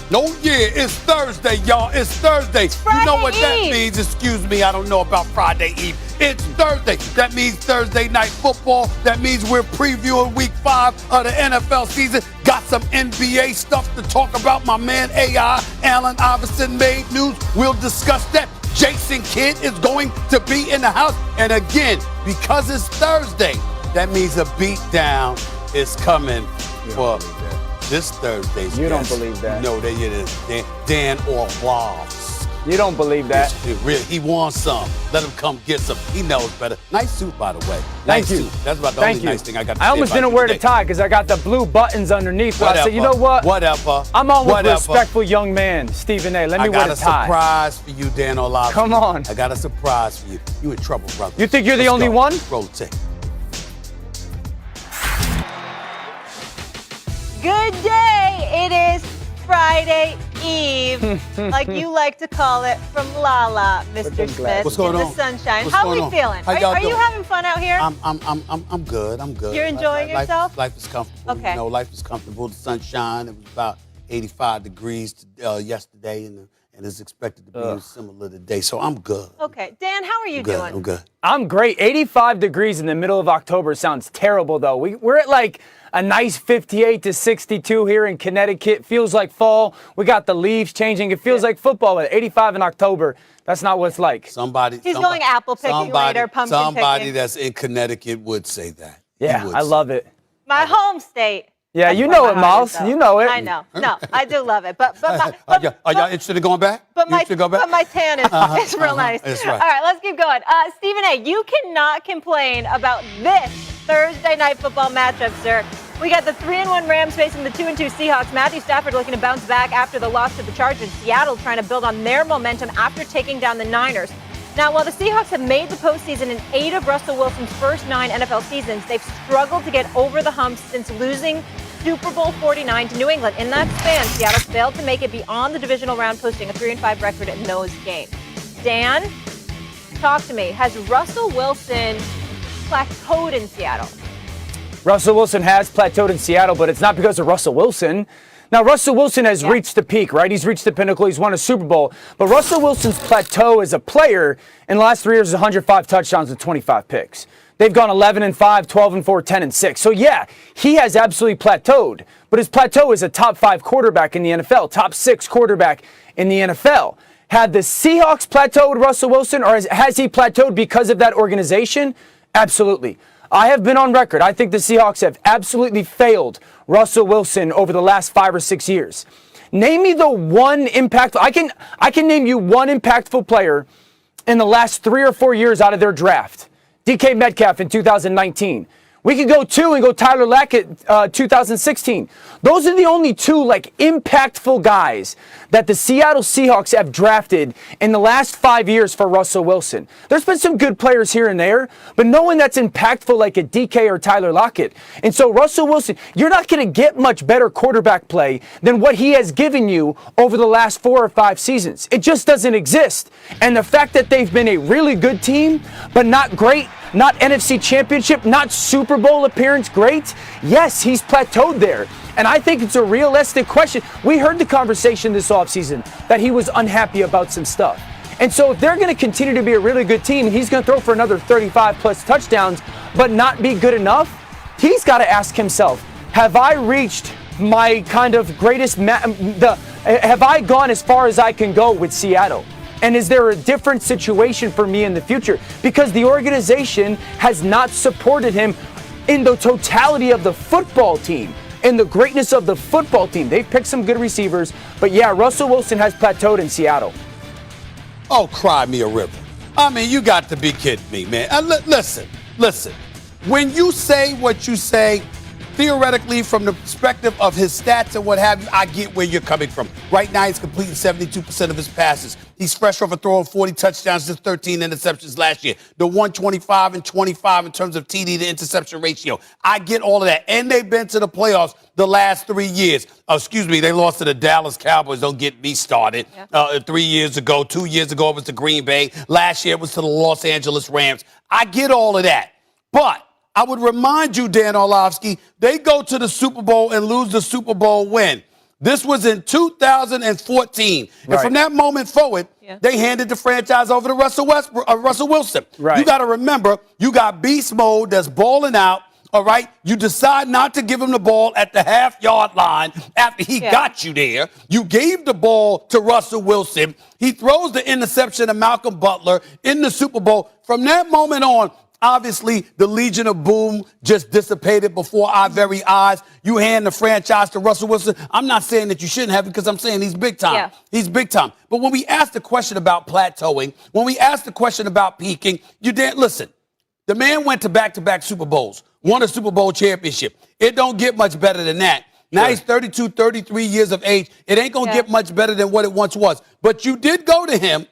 No, yeah, it's Thursday, y'all. It's Thursday. It's Friday you know what that Eve. means? Excuse me, I don't know about Friday Eve. It's Thursday. That means Thursday night football. That means we're previewing week 5 of the NFL season. Got some NBA stuff to talk about. My man AI, Allen Iverson, made news. We'll discuss that. Jason Kidd is going to be in the house. And again, because it's Thursday, that means a beatdown is coming for this Thursday's You guest. don't believe that. No, there it is. Dan Orlovsky. You don't believe that. He wants some. Let him come get some. He knows better. Nice suit, by the way. Thank you. Suit. That's about the only nice thing I got to say. I almost about didn't you wear today. the tie because I got the blue buttons underneath. But I said, you know what? Whatever. I'm on with respectful young man, Stephen A. Let me wear the tie. I got a surprise for you, Dan Orlovsky. Come on. I got a surprise for you. You in trouble, brother. You think you're the only one? Roll the tape. Good day. It is Friday Eve, like you like to call it, from Lala, Mr. Smith. What's going in on? the sunshine. What's How going are we on? feeling? How y'all Are you doing? having fun out here? I'm good. I'm good. You're enjoying yourself? Life is comfortable. Okay. You know, life is comfortable. The sunshine. It was about 85 degrees yesterday, and it's expected to be similar today. So I'm good. Okay. Dan, how are you Good. doing? I'm good. I'm great. 85 degrees in the middle of October sounds terrible, though. We're at like a nice 58 to 62 here in Connecticut. Feels like fall. We got the leaves changing. It feels like football at 85 in October. That's not what it's like. He's going apple picking later, pumpkin Somebody picking. that's in Connecticut would say that. Yeah, I love it. My home state. Yeah, That's you where know my it, heart Miles. is, though. You know it. I know. No, I do love it. But Are y'all interested in going back? But You my, interested to go back? but my tan is real nice. That's right. All right, let's keep going. Stephen A., you cannot complain about this Thursday night football matchup, sir. We got the 3-1 Rams facing the 2-2 Seahawks. Matthew Stafford looking to bounce back after the loss to the Chargers. Seattle trying to build on their momentum after taking down the Niners. Now, while the Seahawks have made the postseason in 8 of Russell Wilson's first 9 NFL seasons, they've struggled to get over the hump since losing Super Bowl 49 to New England. In that span, Seattle failed to make it beyond the divisional round, posting a 3-5 record in those games. Dan, talk to me. Has Russell Wilson plateaued in Seattle? Russell Wilson has plateaued in Seattle, but it's not because of Russell Wilson. Now, Russell Wilson has reached the peak, right? He's reached the pinnacle. He's won a Super Bowl. But Russell Wilson's plateau as a player in the last 3 years is 105 touchdowns and 25 picks. They've gone 11-5, 12-4, 10-6. So, yeah, he has absolutely plateaued. But his plateau is a top 5 quarterback in the NFL, top 6 quarterback in the NFL. Had the Seahawks plateaued Russell Wilson, or has he plateaued because of that organization? Absolutely. I have been on record. I think the Seahawks have absolutely failed Russell Wilson over the last 5 or 6 years. Name me the one impactful. I can name you one impactful player in the last 3 or 4 years out of their draft. DK Metcalf in 2019. We could go 2 and go Tyler Lockett 2016. Those are the only 2 impactful guys that the Seattle Seahawks have drafted in the last 5 years for Russell Wilson. There's been some good players here and there, but no one that's impactful like a DK or Tyler Lockett. And so Russell Wilson, you're not going to get much better quarterback play than what he has given you over the last 4 or 5 seasons. It just doesn't exist. And the fact that they've been a really good team, but not great, not NFC Championship, not Super Bowl appearance great, yes, he's plateaued there. And I think it's a realistic question. We heard the conversation this offseason that he was unhappy about some stuff. And so if they're going to continue to be a really good team, he's going to throw for another 35-plus touchdowns, but not be good enough, he's got to ask himself, have I reached my kind of greatest, have I gone as far as I can go with Seattle? And is there a different situation for me in the future? Because the organization has not supported him in the totality of the football team, in the greatness of the football team. They've picked some good receivers, but yeah, Russell Wilson has plateaued in Seattle. Oh, cry me a river. I mean, you got to be kidding me, man. Listen. When you say what you say, theoretically, from the perspective of his stats and what have you, I get where you're coming from. Right now, he's completing 72% of his passes. He's fresh off of throwing 40 touchdowns, just 13 interceptions last year. The 125 and 25 in terms of TD to interception ratio. I get all of that. And they've been to the playoffs the last 3 years. They lost to the Dallas Cowboys. Don't get me started. 3 years ago. 2 years ago, it was to Green Bay. Last year, it was to the Los Angeles Rams. I get all of that. But I would remind you, Dan Orlovsky, they go to the Super Bowl and lose the Super Bowl when? This was in 2014. And from that moment forward, they handed the franchise over to Russell Wilson. Right. You got to remember, you got beast mode that's balling out. All right, you decide not to give him the ball at the half-yard line after he got you there. You gave the ball to Russell Wilson. He throws the interception to Malcolm Butler in the Super Bowl. From that moment on, obviously, the Legion of Boom just dissipated before our very eyes. You hand the franchise to Russell Wilson. I'm not saying that you shouldn't have it because I'm saying he's big time. Yeah. He's big time. But when we ask the question about plateauing, when we ask the question about peaking, you didn't listen. The man went to back-to-back Super Bowls, won a Super Bowl championship. It don't get much better than that. Now he's 32, 33 years of age. It ain't going to get much better than what it once was. But you did go to him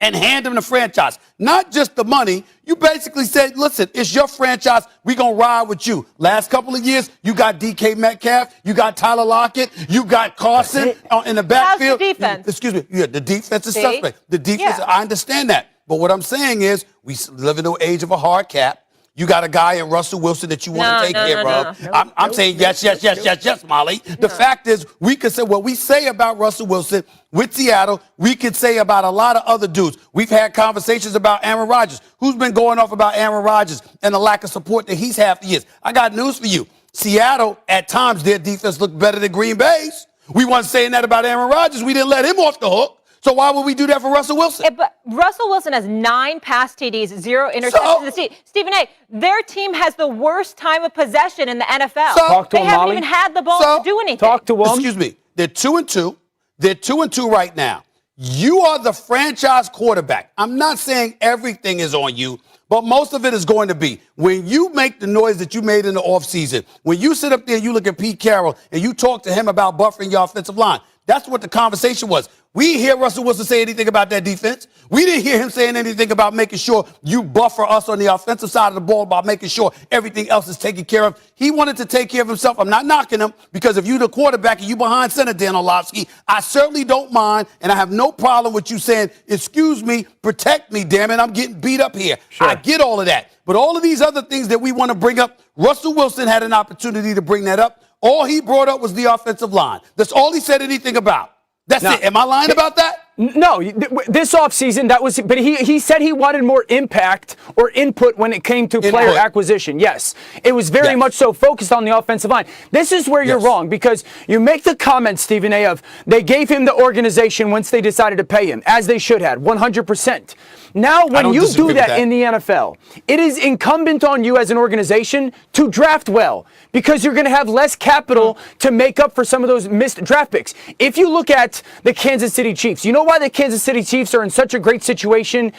and hand him the franchise. Not just the money. You basically said, listen, it's your franchise. We're going to ride with you. Last couple of years, you got DK Metcalf. You got Tyler Lockett. You got Carson in the backfield. How's the defense? Excuse me. Yeah, the defense is suspect. The defense, I understand that. But what I'm saying is we live in the age of a hard cap. You got a guy in Russell Wilson that you want to take care of. I'm saying yes, Molly. The fact is, we could say what we say about Russell Wilson with Seattle, we could say about a lot of other dudes. We've had conversations about Aaron Rodgers. Who's been going off about Aaron Rodgers and the lack of support that he's had for years? I got news for you. Seattle, at times, their defense looked better than Green Bay's. We weren't saying that about Aaron Rodgers. We didn't let him off the hook. So why would we do that for Russell Wilson? But Russell Wilson has 9 pass TDs, 0 interceptions. Stephen A., their team has the worst time of possession in the NFL. Talk to they him, haven't Molly. even had the ball to do anything. Talk to him. Excuse me. They're 2-2. They're 2-2 right now. You are the franchise quarterback. I'm not saying everything is on you, but most of it is going to be. When you make the noise that you made in the offseason, when you sit up there and you look at Pete Carroll and you talk to him about buffering your offensive line, that's what the conversation was. We didn't hear Russell Wilson say anything about that defense. We didn't hear him saying anything about making sure you buffer us on the offensive side of the ball by making sure everything else is taken care of. He wanted to take care of himself. I'm not knocking him because if you're the quarterback and you behind center, Dan Orlovsky, I certainly don't mind, and I have no problem with you saying, excuse me, protect me, damn it, I'm getting beat up here. Sure. I get all of that. But all of these other things that we want to bring up, Russell Wilson had an opportunity to bring that up. All he brought up was the offensive line. That's all he said anything about. That's it. Am I lying about that? No, this offseason, that was, but he said he wanted more impact or input when it came to player acquisition. Yes, it was very much so focused on the offensive line. This is where you're wrong because you make the comment, Stephen A., of they gave him the organization once they decided to pay him, as they should have, 100%. Now, when you do that in the NFL, it is incumbent on you as an organization to draft well because you're going to have less capital to make up for some of those missed draft picks. If you look at the Kansas City Chiefs, you know why the Kansas City Chiefs are in such a great situation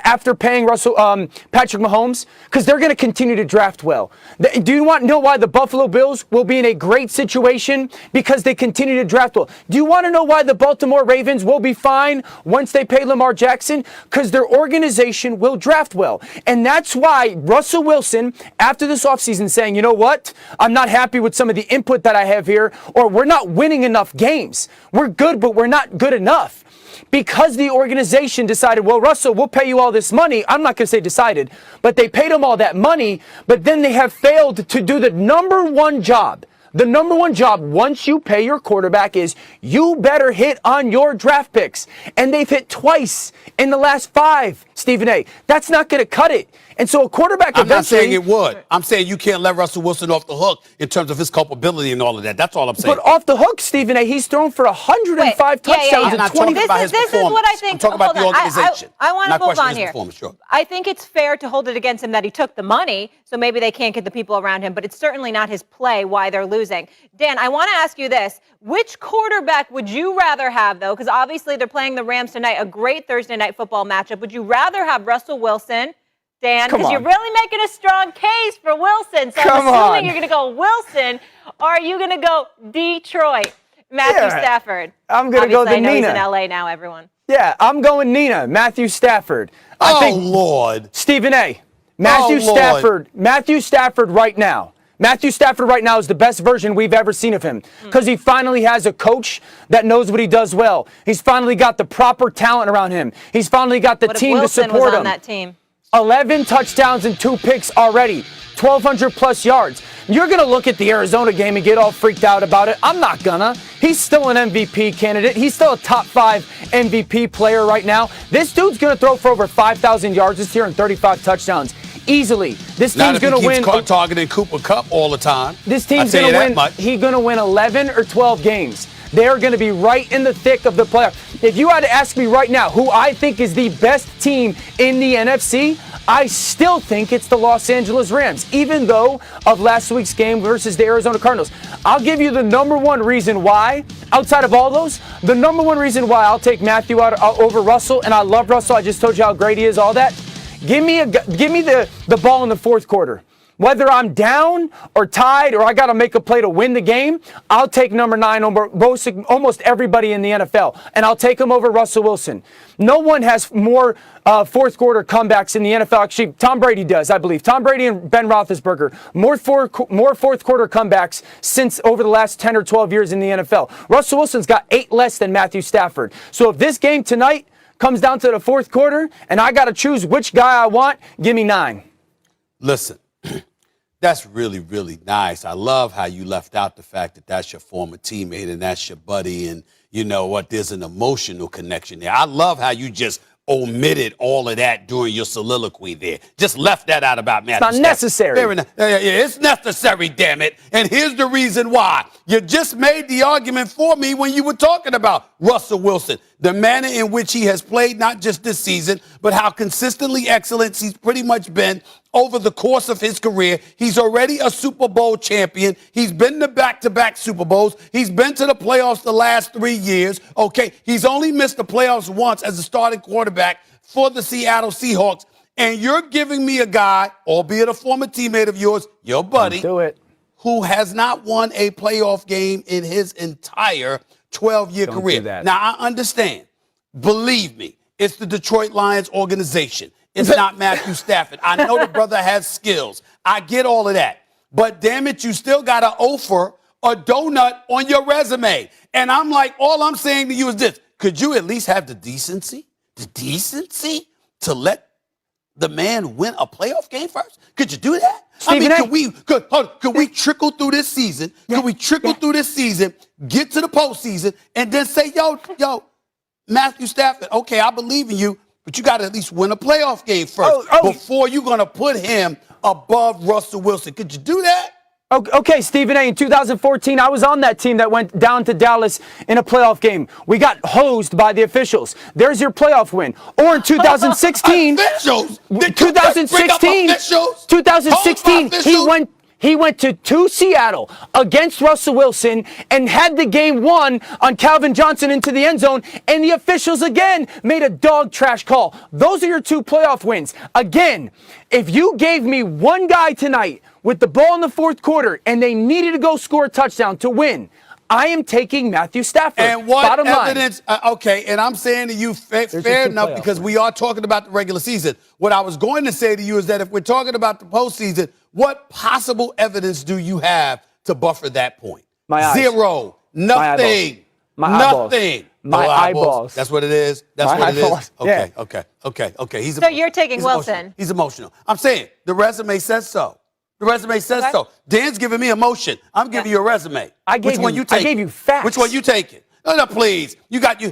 after paying Patrick Mahomes? Because they're going to continue to draft well. Do you want to know why the Buffalo Bills will be in a great situation? Because they continue to draft well. Do you want to know why the Baltimore Ravens will be fine once they pay Lamar Jackson? Because their organization will draft well. And that's why Russell Wilson, after this offseason, saying, you know what? I'm not happy with some of the input that I have here, or we're not winning enough games. We're good, but we're not good enough. Because the organization decided, well, Russell, we'll pay you all this money. I'm not going to say decided, but they paid him all that money, but then they have failed to do the number one job. The number one job once you pay your quarterback is you better hit on your draft picks. And they've hit twice in the last 5, Stephen A. That's not going to cut it. And so a quarterback I'm not saying it would. I'm saying you can't let Russell Wilson off the hook in terms of his culpability and all of that. That's all I'm saying. But off the hook, Stephen A., he's thrown for 105 touchdowns and 20. This is what I think. I'm talking about the organization. I want to move on here. Sure. I think it's fair to hold it against him that he took the money, so maybe they can't get the people around him, but it's certainly not his play why they're losing. Dan, I want to ask you this. Which quarterback would you rather have, though? Because obviously they're playing the Rams tonight, a great Thursday night football matchup. Would you rather have Russell Wilson, Dan, because you're really making a strong case for Wilson. So I'm assuming you're going to go Wilson, or are you going to go Detroit? Matthew Stafford. I'm going to go the Nina. He's in L.A. now, everyone. Yeah, I'm going Nina, Matthew Stafford. I think, Lord. Stephen A., Matthew Stafford right now. Matthew Stafford right now is the best version we've ever seen of him because he finally has a coach that knows what he does well. He's finally got the proper talent around him. He's finally got the team to support him. Was on that team? 11 touchdowns and 2 picks already. 1,200 plus yards. You're going to look at the Arizona game and get all freaked out about it. I'm not gonna. He's still an MVP candidate. He's still a top 5 MVP player right now. This dude's going to throw for over 5,000 yards this year and 35 touchdowns. Easily. This team's going to win. Targeting Cooper Kupp all the time. This team's going to win. He's going to win 11 or 12 games. They're going to be right in the thick of the playoff. If you had to ask me right now who I think is the best team in the NFC, I still think it's the Los Angeles Rams, even though of last week's game versus the Arizona Cardinals. I'll give you the number one reason why, outside of all those, the number one reason why I'll take Matthew out over Russell, and I love Russell. I just told you how great he is, all that. Give me the ball in the fourth quarter. Whether I'm down or tied or I got to make a play to win the game, I'll take number 9 over almost everybody in the NFL, and I'll take him over Russell Wilson. No one has more fourth quarter comebacks in the NFL. Actually, Tom Brady does, I believe. Tom Brady and Ben Roethlisberger, more fourth quarter comebacks since over the last 10 or 12 years in the NFL. Russell Wilson's got 8 less than Matthew Stafford. So if this game tonight comes down to the fourth quarter and I got to choose which guy I want, give me 9. Listen. That's really, really nice. I love how you left out the fact that that's your former teammate and that's your buddy, and you know what, there's an emotional connection there. I love how you just omitted all of that during your soliloquy there. Just left that out about Matthew Stafford. It's not necessary. It's necessary, damn it. And here's the reason why. You just made the argument for me when you were talking about Russell Wilson. The manner in which he has played, not just this season, but how consistently excellent he's pretty much been over the course of his career. He's already a Super Bowl champion. He's been to back-to-back Super Bowls. He's been to the playoffs the last 3 years. Okay, he's only missed the playoffs once as a starting quarterback for the Seattle Seahawks. And you're giving me a guy, albeit a former teammate of yours, your buddy, who has not won a playoff game in his entire 12-year career. Now, I understand. Believe me, it's the Detroit Lions organization. It's not Matthew Stafford. I know the brother has skills. I get all of that. But damn it, you still got to offer a donut on your resume. And I'm like, all I'm saying to you is this. Could you at least have the decency to let the man win a playoff game first? Could you do that? Stephen, I mean, could we trickle through this season? Could we trickle through this season, get to the postseason, and then say, yo, Matthew Stafford, okay, I believe in you, but you got to at least win a playoff game first before you're going to put him above Russell Wilson. Could you do that? Okay, Stephen A. In 2014, I was on that team that went down to Dallas in a playoff game. We got hosed by the officials. There's your playoff win. Or in 2016, officials? 2016, he went to Seattle against Russell Wilson and had the game won on Calvin Johnson into the end zone, and the officials again made a dog trash call. Those are your 2 playoff wins. Again, if you gave me one guy tonight with the ball in the fourth quarter and they needed to go score a touchdown to win, I am taking Matthew Stafford. And what Bottom evidence? Okay, and I'm saying to you, fair enough, because we are talking about the regular season. What I was going to say to you is that if we're talking about the postseason, what possible evidence do you have to buffer that point? My eyes. 0. Nothing. Nothing. My eyeballs. That's what it is. That's what it is. Okay, yeah. okay. So you're taking Wilson. He's emotional. I'm saying the resume says so. The resume says so. Dan's giving me emotion. I'm giving you a resume. Which one you taking? I gave you facts. Which one you taking? No, please. You got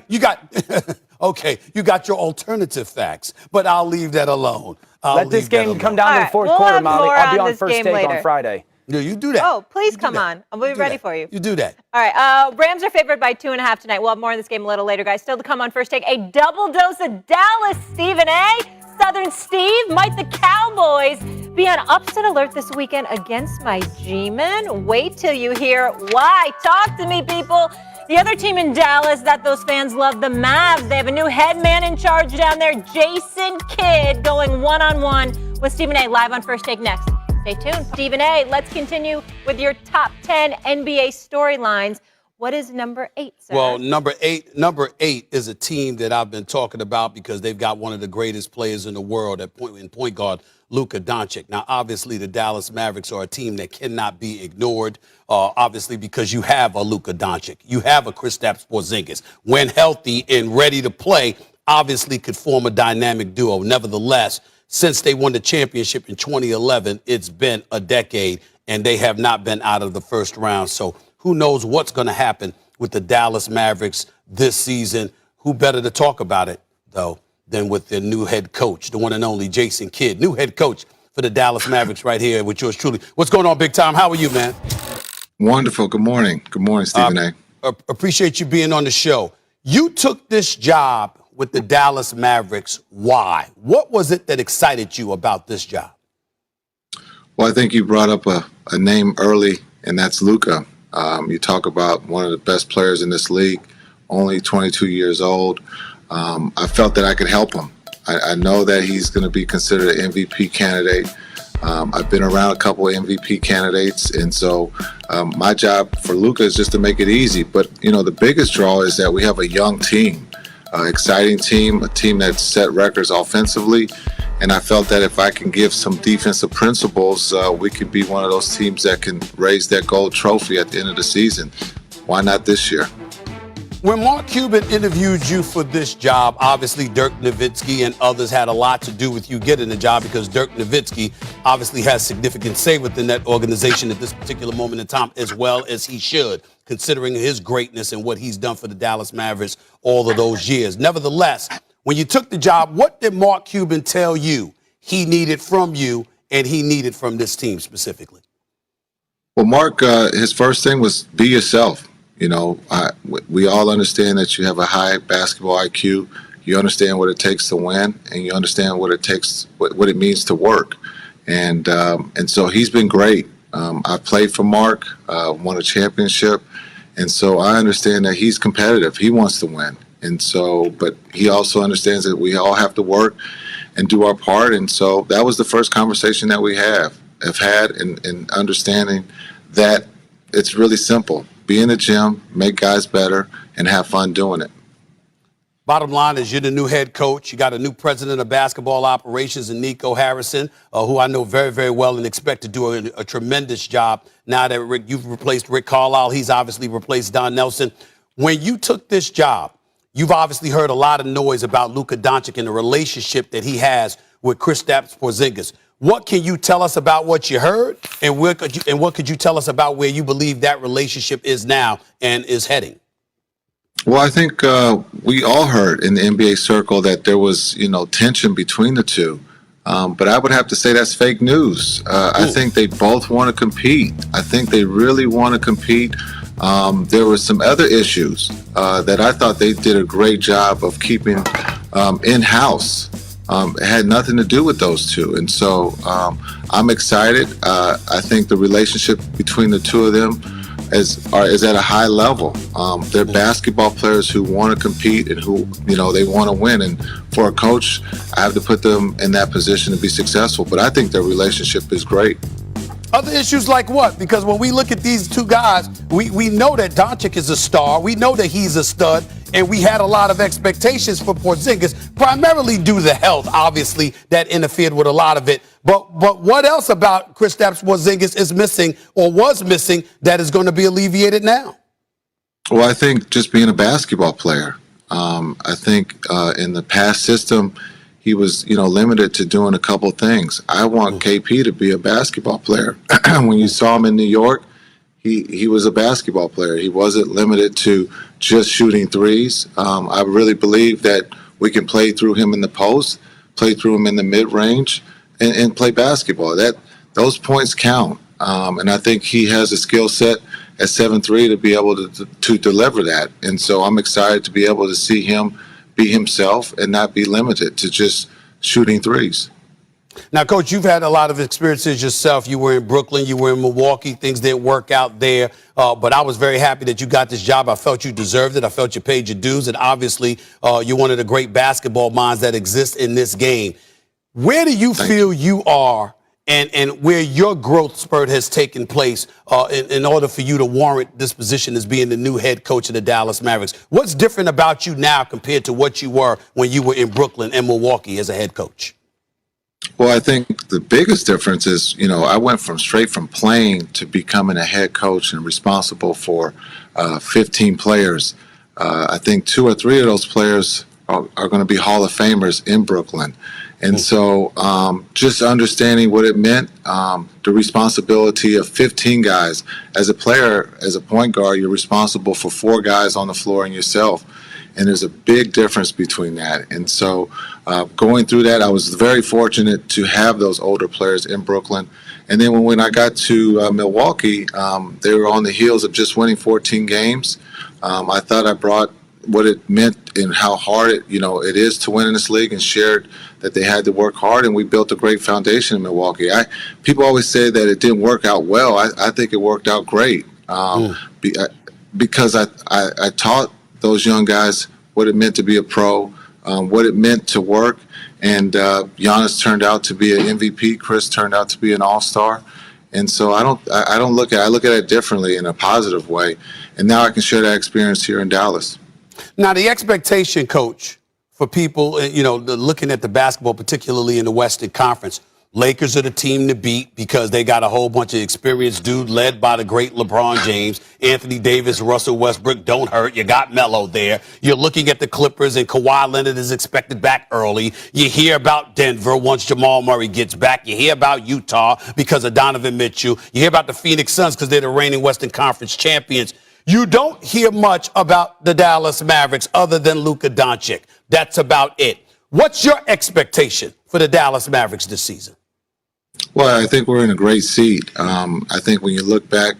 okay, you got your alternative facts, but I'll leave that alone. Let this game come down to the fourth quarter, Molly. I'll be on First Take on Friday. No, you do that. Oh, please come on. I'll be ready for you. You do that. All right. Rams are favored by 2.5 tonight. We'll have more on this game a little later, guys. Still to come on First Take, a double dose of Dallas, Stephen A. Southern Steve. Might the Cowboys be on upset alert this weekend against my G-Men? Wait till you hear why. Talk to me, people. The other team in Dallas that those fans love, the Mavs. They have a new head man in charge down there, Jason Kidd, going one-on-one with Stephen A. live on First Take next. Stay tuned. Stephen A., let's continue with your top 10 NBA storylines. What is number 8, sir? Well, number eight is a team that I've been talking about because they've got one of the greatest players in the world at point guard, Luka Doncic. Now, obviously, the Dallas Mavericks are a team that cannot be ignored, obviously, because you have a Luka Doncic. You have a Kristaps Porzingis. When healthy and ready to play, obviously could form a dynamic duo. Nevertheless, since they won the championship in 2011, it's been a decade. and they have not been out of the first round. So who knows what's going to happen with the Dallas Mavericks this season. Who better to talk about it, though, than with their new head coach, the one and only Jason Kidd, new head coach for the Dallas Mavericks right here with yours truly. What's going on, Big Time? How are you, man? Wonderful. Good morning. Good morning, Stephen A. Appreciate you being on the show. You took this job with the Dallas Mavericks. Why? What was it that excited you about this job? Well, I think you brought up a name early, and that's Luka. You talk about one of the best players in this league, only 22 years old. I felt that I could help him. I know that he's going to be considered an MVP candidate. I've been around a couple of MVP candidates, and so my job for Luka is just to make it easy. But, you know, the biggest draw is that we have a young team, exciting team, a team that set records offensively. And I felt that if I can give some defensive principles, we could be one of those teams that can raise that gold trophy at the end of the season. Why not this year? When Mark Cuban interviewed you for this job, obviously Dirk Nowitzki and others had a lot to do with you getting the job because Dirk Nowitzki obviously has significant say within that organization at this particular moment in time, as well as he should, considering his greatness and what he's done for the Dallas Mavericks all of those years. Nevertheless, when you took the job, what did Mark Cuban tell you he needed from you and he needed from this team specifically? Well, Mark, his first thing was be yourself. You know, we all understand that you have a high basketball IQ. You understand what it takes to win, and you understand what it takes, what it means to work. And so he's been great. I've played for Mark, won a championship, and so I understand that he's competitive. He wants to win. And so, but he also understands that we all have to work and do our part. And so that was the first conversation that we have had in understanding that it's really simple. Be in the gym, make guys better, and have fun doing it. Bottom line is you're the new head coach. You got a new president of basketball operations in Nico Harrison, who I know very, very well and expect to do a tremendous job now that you've replaced Rick Carlisle. He's obviously replaced Don Nelson. When you took this job, you've obviously heard a lot of noise about Luka Doncic and the relationship that he has with Kristaps Porzingis. What can you tell us about what you heard, and what could you tell us about where you believe that relationship is now and is heading? Well, I think we all heard in the NBA circle that there was, tension between the two. But I would have to say that's fake news. I think they both want to compete. I think they really want to compete. There were some other issues that I thought they did a great job of keeping in-house. It had nothing to do with those two. And so I'm excited. I think the relationship between the two of them is at a high level. They're basketball players who want to compete and who, they want to win. And for a coach, I have to put them in that position to be successful. But I think their relationship is great. Other issues like what? Because when we look at these two guys, we know that Doncic is a star. We know that he's a stud. And we had a lot of expectations for Porzingis, primarily due to the health, obviously, that interfered with a lot of it. But what else about Kristaps Porzingis is missing or was missing that is going to be alleviated now? Well, I think just being a basketball player. I think in the past system, he was, limited to doing a couple things. I want KP to be a basketball player. When you saw him in New York, he was a basketball player. He wasn't limited to just shooting threes. I really believe that we can play through him in the post, play through him in the mid-range, and play basketball. Those points count. And I think he has a skill set at 7'3" to be able to deliver that. And so I'm excited to be able to see him be himself and not be limited to just shooting threes. Now, Coach, you've had a lot of experiences yourself. You were in Brooklyn, you were in Milwaukee. Things didn't work out there. But I was very happy that you got this job. I felt you deserved it. I felt you paid your dues. And obviously, you're one of the great basketball minds that exist in this game. Where do you feel you are and where your growth spurt has taken place in order for you to warrant this position as being the new head coach of the Dallas Mavericks? What's different about you now compared to what you were when you were in Brooklyn and Milwaukee as a head coach? Well, I think the biggest difference is, I went straight from playing to becoming a head coach and responsible for 15 players. I think 2 or 3 of those players are going to be Hall of Famers in Brooklyn. And so just understanding what it meant, the responsibility of 15 guys. As a player, as a point guard, you're responsible for 4 guys on the floor and yourself. And there's a big difference between that. And so going through that, I was very fortunate to have those older players in Brooklyn. And then when I got to Milwaukee, they were on the heels of just winning 14 games. I thought I brought what it meant and how hard it is to win in this league, and shared that they had to work hard, and we built a great foundation in Milwaukee. People always say that it didn't work out well. I think it worked out great because I taught those young guys what it meant to be a pro, what it meant to work, and Giannis turned out to be an MVP. Chris turned out to be an all-star. And so I look at it differently in a positive way, and now I can share that experience here in Dallas. Now, the expectation, Coach, for people, looking at the basketball, particularly in the Western Conference, Lakers are the team to beat because they got a whole bunch of experienced dudes led by the great LeBron James. Anthony Davis, Russell Westbrook don't hurt. You got Melo there. You're looking at the Clippers, and Kawhi Leonard is expected back early. You hear about Denver once Jamal Murray gets back. You hear about Utah because of Donovan Mitchell. You hear about the Phoenix Suns because they're the reigning Western Conference champions. You don't hear much about the Dallas Mavericks other than Luka Doncic. That's about it. What's your expectation for the Dallas Mavericks this season? Well, I think we're in a great seat. I think when you look back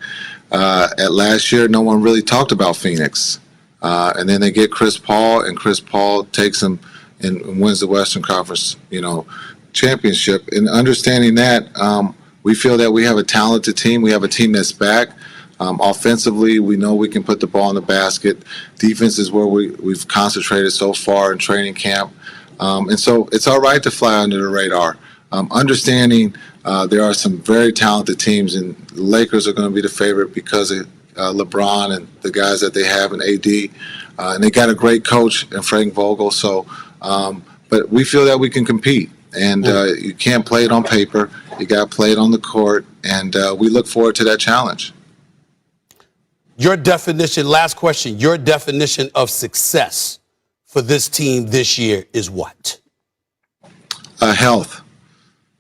at last year, no one really talked about Phoenix. And then they get Chris Paul, and Chris Paul takes them and wins the Western Conference, championship. And understanding that, we feel that we have a talented team. We have a team that's back. Offensively, we know we can put the ball in the basket. Defense is where we've concentrated so far in training camp. And so it's all right to fly under the radar. Understanding there are some very talented teams, and the Lakers are going to be the favorite because of LeBron and the guys that they have in AD. And they got a great coach in Frank Vogel. So, but we feel that we can compete. And you can't play it on paper. You got to play it on the court. And we look forward to that challenge. Your definition, last question, your definition of success for this team this year is what? Health.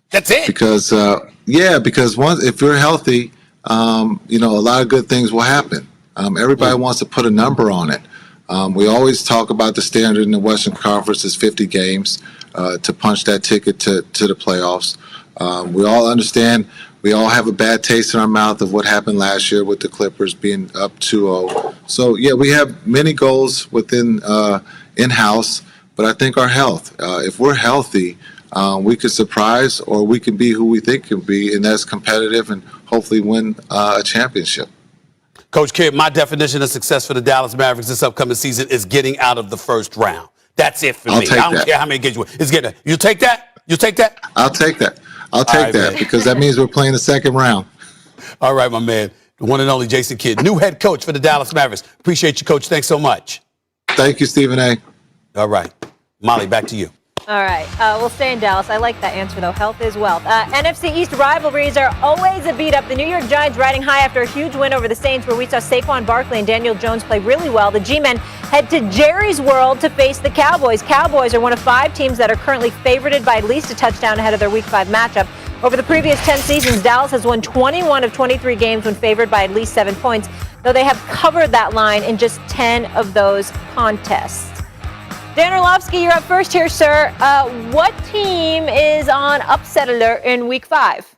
That's it. Because, if you're healthy, a lot of good things will happen. Everybody wants to put a number on it. We always talk about the standard in the Western Conference is 50 games to punch that ticket to the playoffs. We all understand. We all have a bad taste in our mouth of what happened last year with the Clippers being up 2-0. So, we have many goals within in-house, but I think our health. If we're healthy, we could surprise, or we can be who we think can be, and that's competitive and hopefully win a championship. Coach Kidd, my definition of success for the Dallas Mavericks this upcoming season is getting out of the first round. That's it for me. I don't care how many games you win. It's getting. You take that? You take that? I'll take that. I'll take that, man, because that means we're playing the second round. All right, my man. The one and only Jason Kidd, new head coach for the Dallas Mavericks. Appreciate you, Coach. Thanks so much. Thank you, Stephen A. All right. Molly, back to you. All right. We'll stay in Dallas. I like that answer, though. Health is wealth. NFC East rivalries are always a beat-up. The New York Giants riding high after a huge win over the Saints, where we saw Saquon Barkley and Daniel Jones play really well. The G-men head to Jerry's World to face the Cowboys. Cowboys are one of 5 teams that are currently favorited by at least a touchdown ahead of their Week 5 matchup. Over the previous 10 seasons, Dallas has won 21 of 23 games when favored by at least 7 points, though they have covered that line in just 10 of those contests. Dan Orlovsky, you're up first here, sir. What team is on upset alert in Week 5?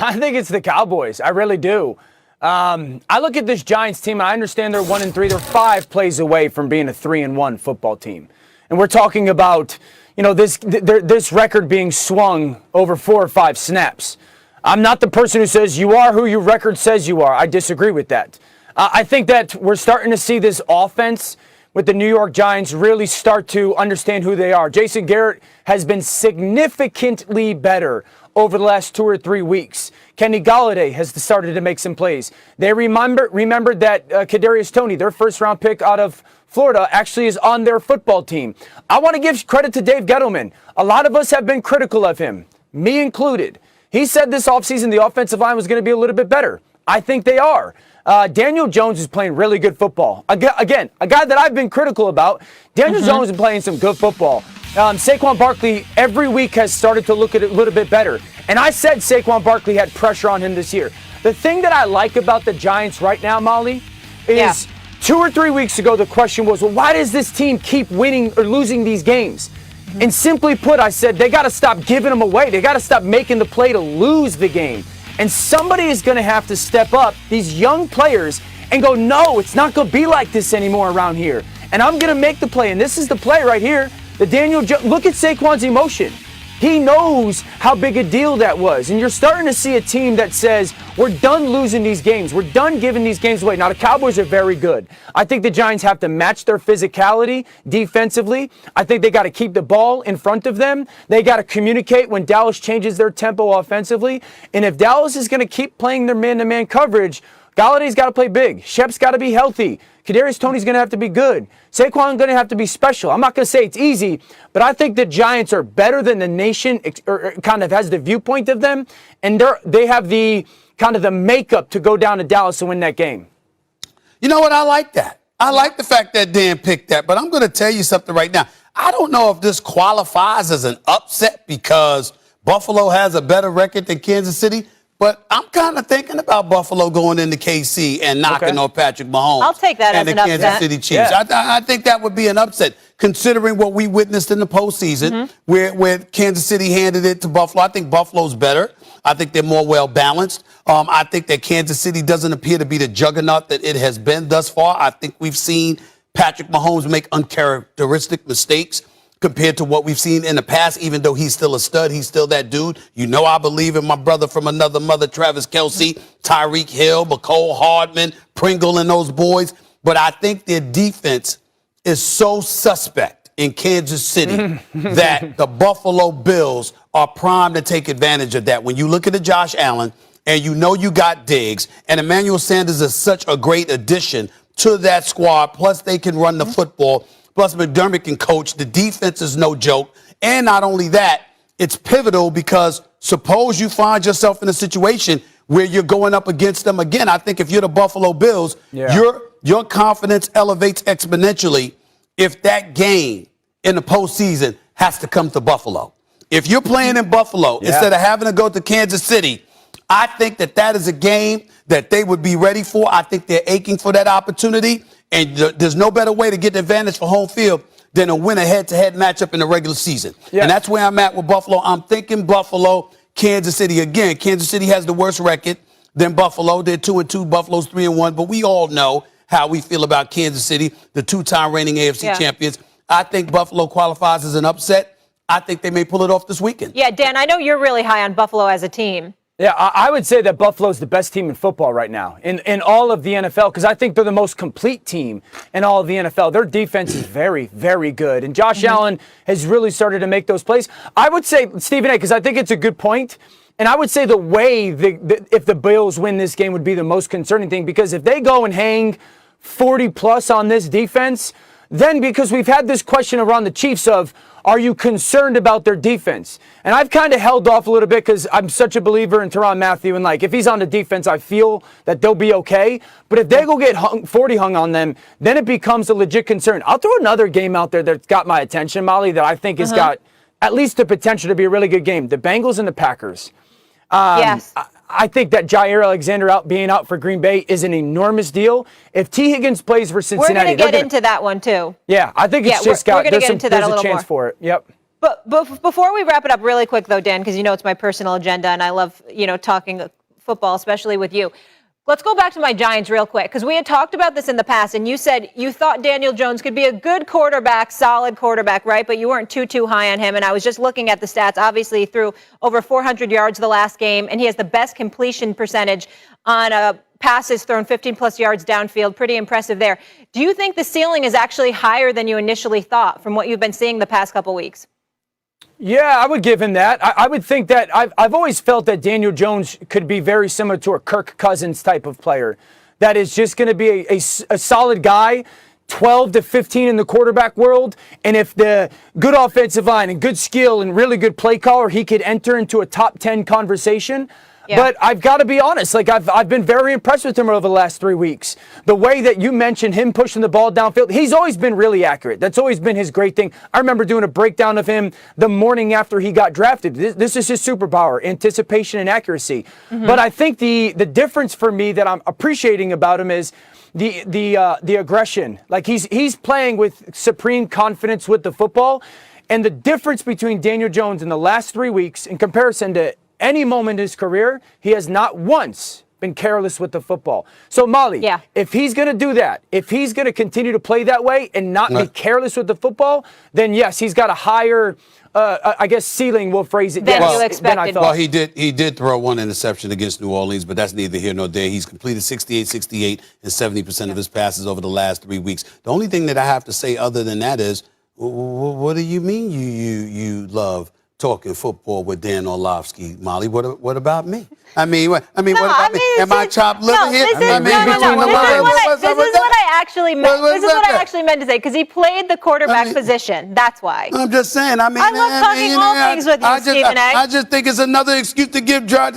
I think it's the Cowboys. I really do. I look at this Giants team, and I understand they're 1-3. They're 5 plays away from being a 3-1 football team. And we're talking about, this record being swung over 4 or 5 snaps. I'm not the person who says you are who your record says you are. I disagree with that. I think that we're starting to see this offense with the New York Giants really start to understand who they are. Jason Garrett has been significantly better over the last 2 or 3 weeks. Kenny Golladay has started to make some plays. They remembered that Kadarius Toney, their first-round pick out of Florida, actually is on their football team. I want to give credit to Dave Gettleman. A lot of us have been critical of him, me included. He said this offseason the offensive line was going to be a little bit better. I think they are. Daniel Jones is playing really good football. Again, a guy that I've been critical about. Daniel Jones is playing some good football. Saquon Barkley every week has started to look at it a little bit better. And I said Saquon Barkley had pressure on him this year. The thing that I like about the Giants right now, Molly, is 2 or 3 weeks ago, the question was, well, why does this team keep winning or losing these games? And simply put, I said, they got to stop giving them away. They got to stop making the play to lose the game. And somebody is going to have to step up, these young players, and go, no, it's not going to be like this anymore around here. And I'm going to make the play. And this is the play right here. Look at Saquon's emotion. He knows how big a deal that was. And you're starting to see a team that says, we're done losing these games. We're done giving these games away. Now, the Cowboys are very good. I think the Giants have to match their physicality defensively. I think they got to keep the ball in front of them. They got to communicate when Dallas changes their tempo offensively. And if Dallas is going to keep playing their man-to-man coverage, Galladay's got to play big. Shep's got to be healthy. Kadarius Toney's going to have to be good. Saquon's going to have to be special. I'm not going to say it's easy, but I think the Giants are better than the nation, or kind of has the viewpoint of them, and they have the kind of the makeup to go down to Dallas and win that game. You know what? I like that. I like the fact that Dan picked that, but I'm going to tell you something right now. I don't know if this qualifies as an upset because Buffalo has a better record than Kansas City. But I'm kind of thinking about Buffalo going into KC and knocking on Patrick Mahomes. I'll take that and as the an Kansas upset. City Chiefs. Yeah. I think that would be an upset, considering what we witnessed in the postseason, where Kansas City handed it to Buffalo. I think Buffalo's better. I think they're more well-balanced. I think that Kansas City doesn't appear to be the juggernaut that it has been thus far. I think we've seen Patrick Mahomes make uncharacteristic mistakes compared to what we've seen in the past. Even though he's still a stud, he's still that dude. You know I believe in my brother from another mother, Travis Kelce, Tyreek Hill, McCole Hardman, Pringle, and those boys. But I think their defense is so suspect in Kansas City that the Buffalo Bills are primed to take advantage of that. When you look at the Josh Allen, and you know you got Diggs, and Emmanuel Sanders is such a great addition to that squad, plus they can run the football. Plus, McDermott can coach. The defense is no joke. And not only that, it's pivotal because suppose you find yourself in a situation where you're going up against them again. I think if you're the Buffalo Bills, your confidence elevates exponentially if that game in the postseason has to come to Buffalo. If you're playing in Buffalo instead of having to go to Kansas City, I think that is a game that they would be ready for. I think they're aching for that opportunity. And there's no better way to get the advantage for home field than to win a head-to-head matchup in the regular season. Yeah. And that's where I'm at with Buffalo. I'm thinking Buffalo, Kansas City. Again, Kansas City has the worse record than Buffalo. They're 2-2. Buffalo's 3-1. But we all know how we feel about Kansas City, the two-time reigning AFC champions. I think Buffalo qualifies as an upset. I think they may pull it off this weekend. Yeah, Dan, I know you're really high on Buffalo as a team. Yeah, I would say that Buffalo's the best team in football right now, in all of the NFL, because I think they're the most complete team in all of the NFL. Their defense is very, very good, and Josh Allen has really started to make those plays. I would say, Stephen A., because I think it's a good point, and I would say the way if the Bills win this game would be the most concerning thing, because if they go and hang 40-plus on this defense, then because we've had this question around the Chiefs of, are you concerned about their defense? And I've kind of held off a little bit because I'm such a believer in Tyrann Mathieu. And, like, if he's on the defense, I feel that they'll be okay. But if they go get 40 hung on them, then it becomes a legit concern. I'll throw another game out there that's got my attention, Molly, that I think has got at least the potential to be a really good game. The Bengals and the Packers. Yes. I think that Jair Alexander being out for Green Bay is an enormous deal. If T. Higgins plays for Cincinnati, we're going to get into that one too. Yeah, I think it's just got there's a chance for it. Yep. But before we wrap it up really quick though, Dan, because you know it's my personal agenda and I love, talking football, especially with you. Let's go back to my Giants real quick, because we had talked about this in the past, and you said you thought Daniel Jones could be a good quarterback, solid quarterback, right? But you weren't too high on him, and I was just looking at the stats. Obviously, he threw over 400 yards the last game, and he has the best completion percentage on passes thrown 15-plus yards downfield. Pretty impressive there. Do you think the ceiling is actually higher than you initially thought from what you've been seeing the past couple weeks? Yeah, I would give him that. I would think that I've always felt that Daniel Jones could be very similar to a Kirk Cousins type of player. That is just going to be a solid guy, 12 to 15 in the quarterback world. And if the good offensive line and good skill and really good play caller, he could enter into a top 10 conversation. Yeah. But I've got to be honest. Like I've been very impressed with him over the last 3 weeks. The way that you mentioned him pushing the ball downfield, he's always been really accurate. That's always been his great thing. I remember doing a breakdown of him the morning after he got drafted. This is his superpower: anticipation and accuracy. But I think the difference for me that I'm appreciating about him is the aggression. Like he's playing with supreme confidence with the football. And the difference between Daniel Jones in the last 3 weeks in comparison to any moment in his career, he has not once been careless with the football. So, Molly, if he's going to do that, if he's going to continue to play that way and not be careless with the football, then yes, he's got a higher, I guess, ceiling, we'll phrase it. Than you expected. Than I thought. Well, he did throw one interception against New Orleans, but that's neither here nor there. He's completed 68, and 70% of his passes over the last 3 weeks. The only thing that I have to say other than that is, what do you mean you love talking football with Dan Orlovsky, Molly? What about me? What about me? Am I chopped liver here? This is what I actually meant. This is what I actually meant to say, because he played the quarterback position. That's why. I'm just saying. I love talking all things with you, Stephen A. I just think it's another excuse to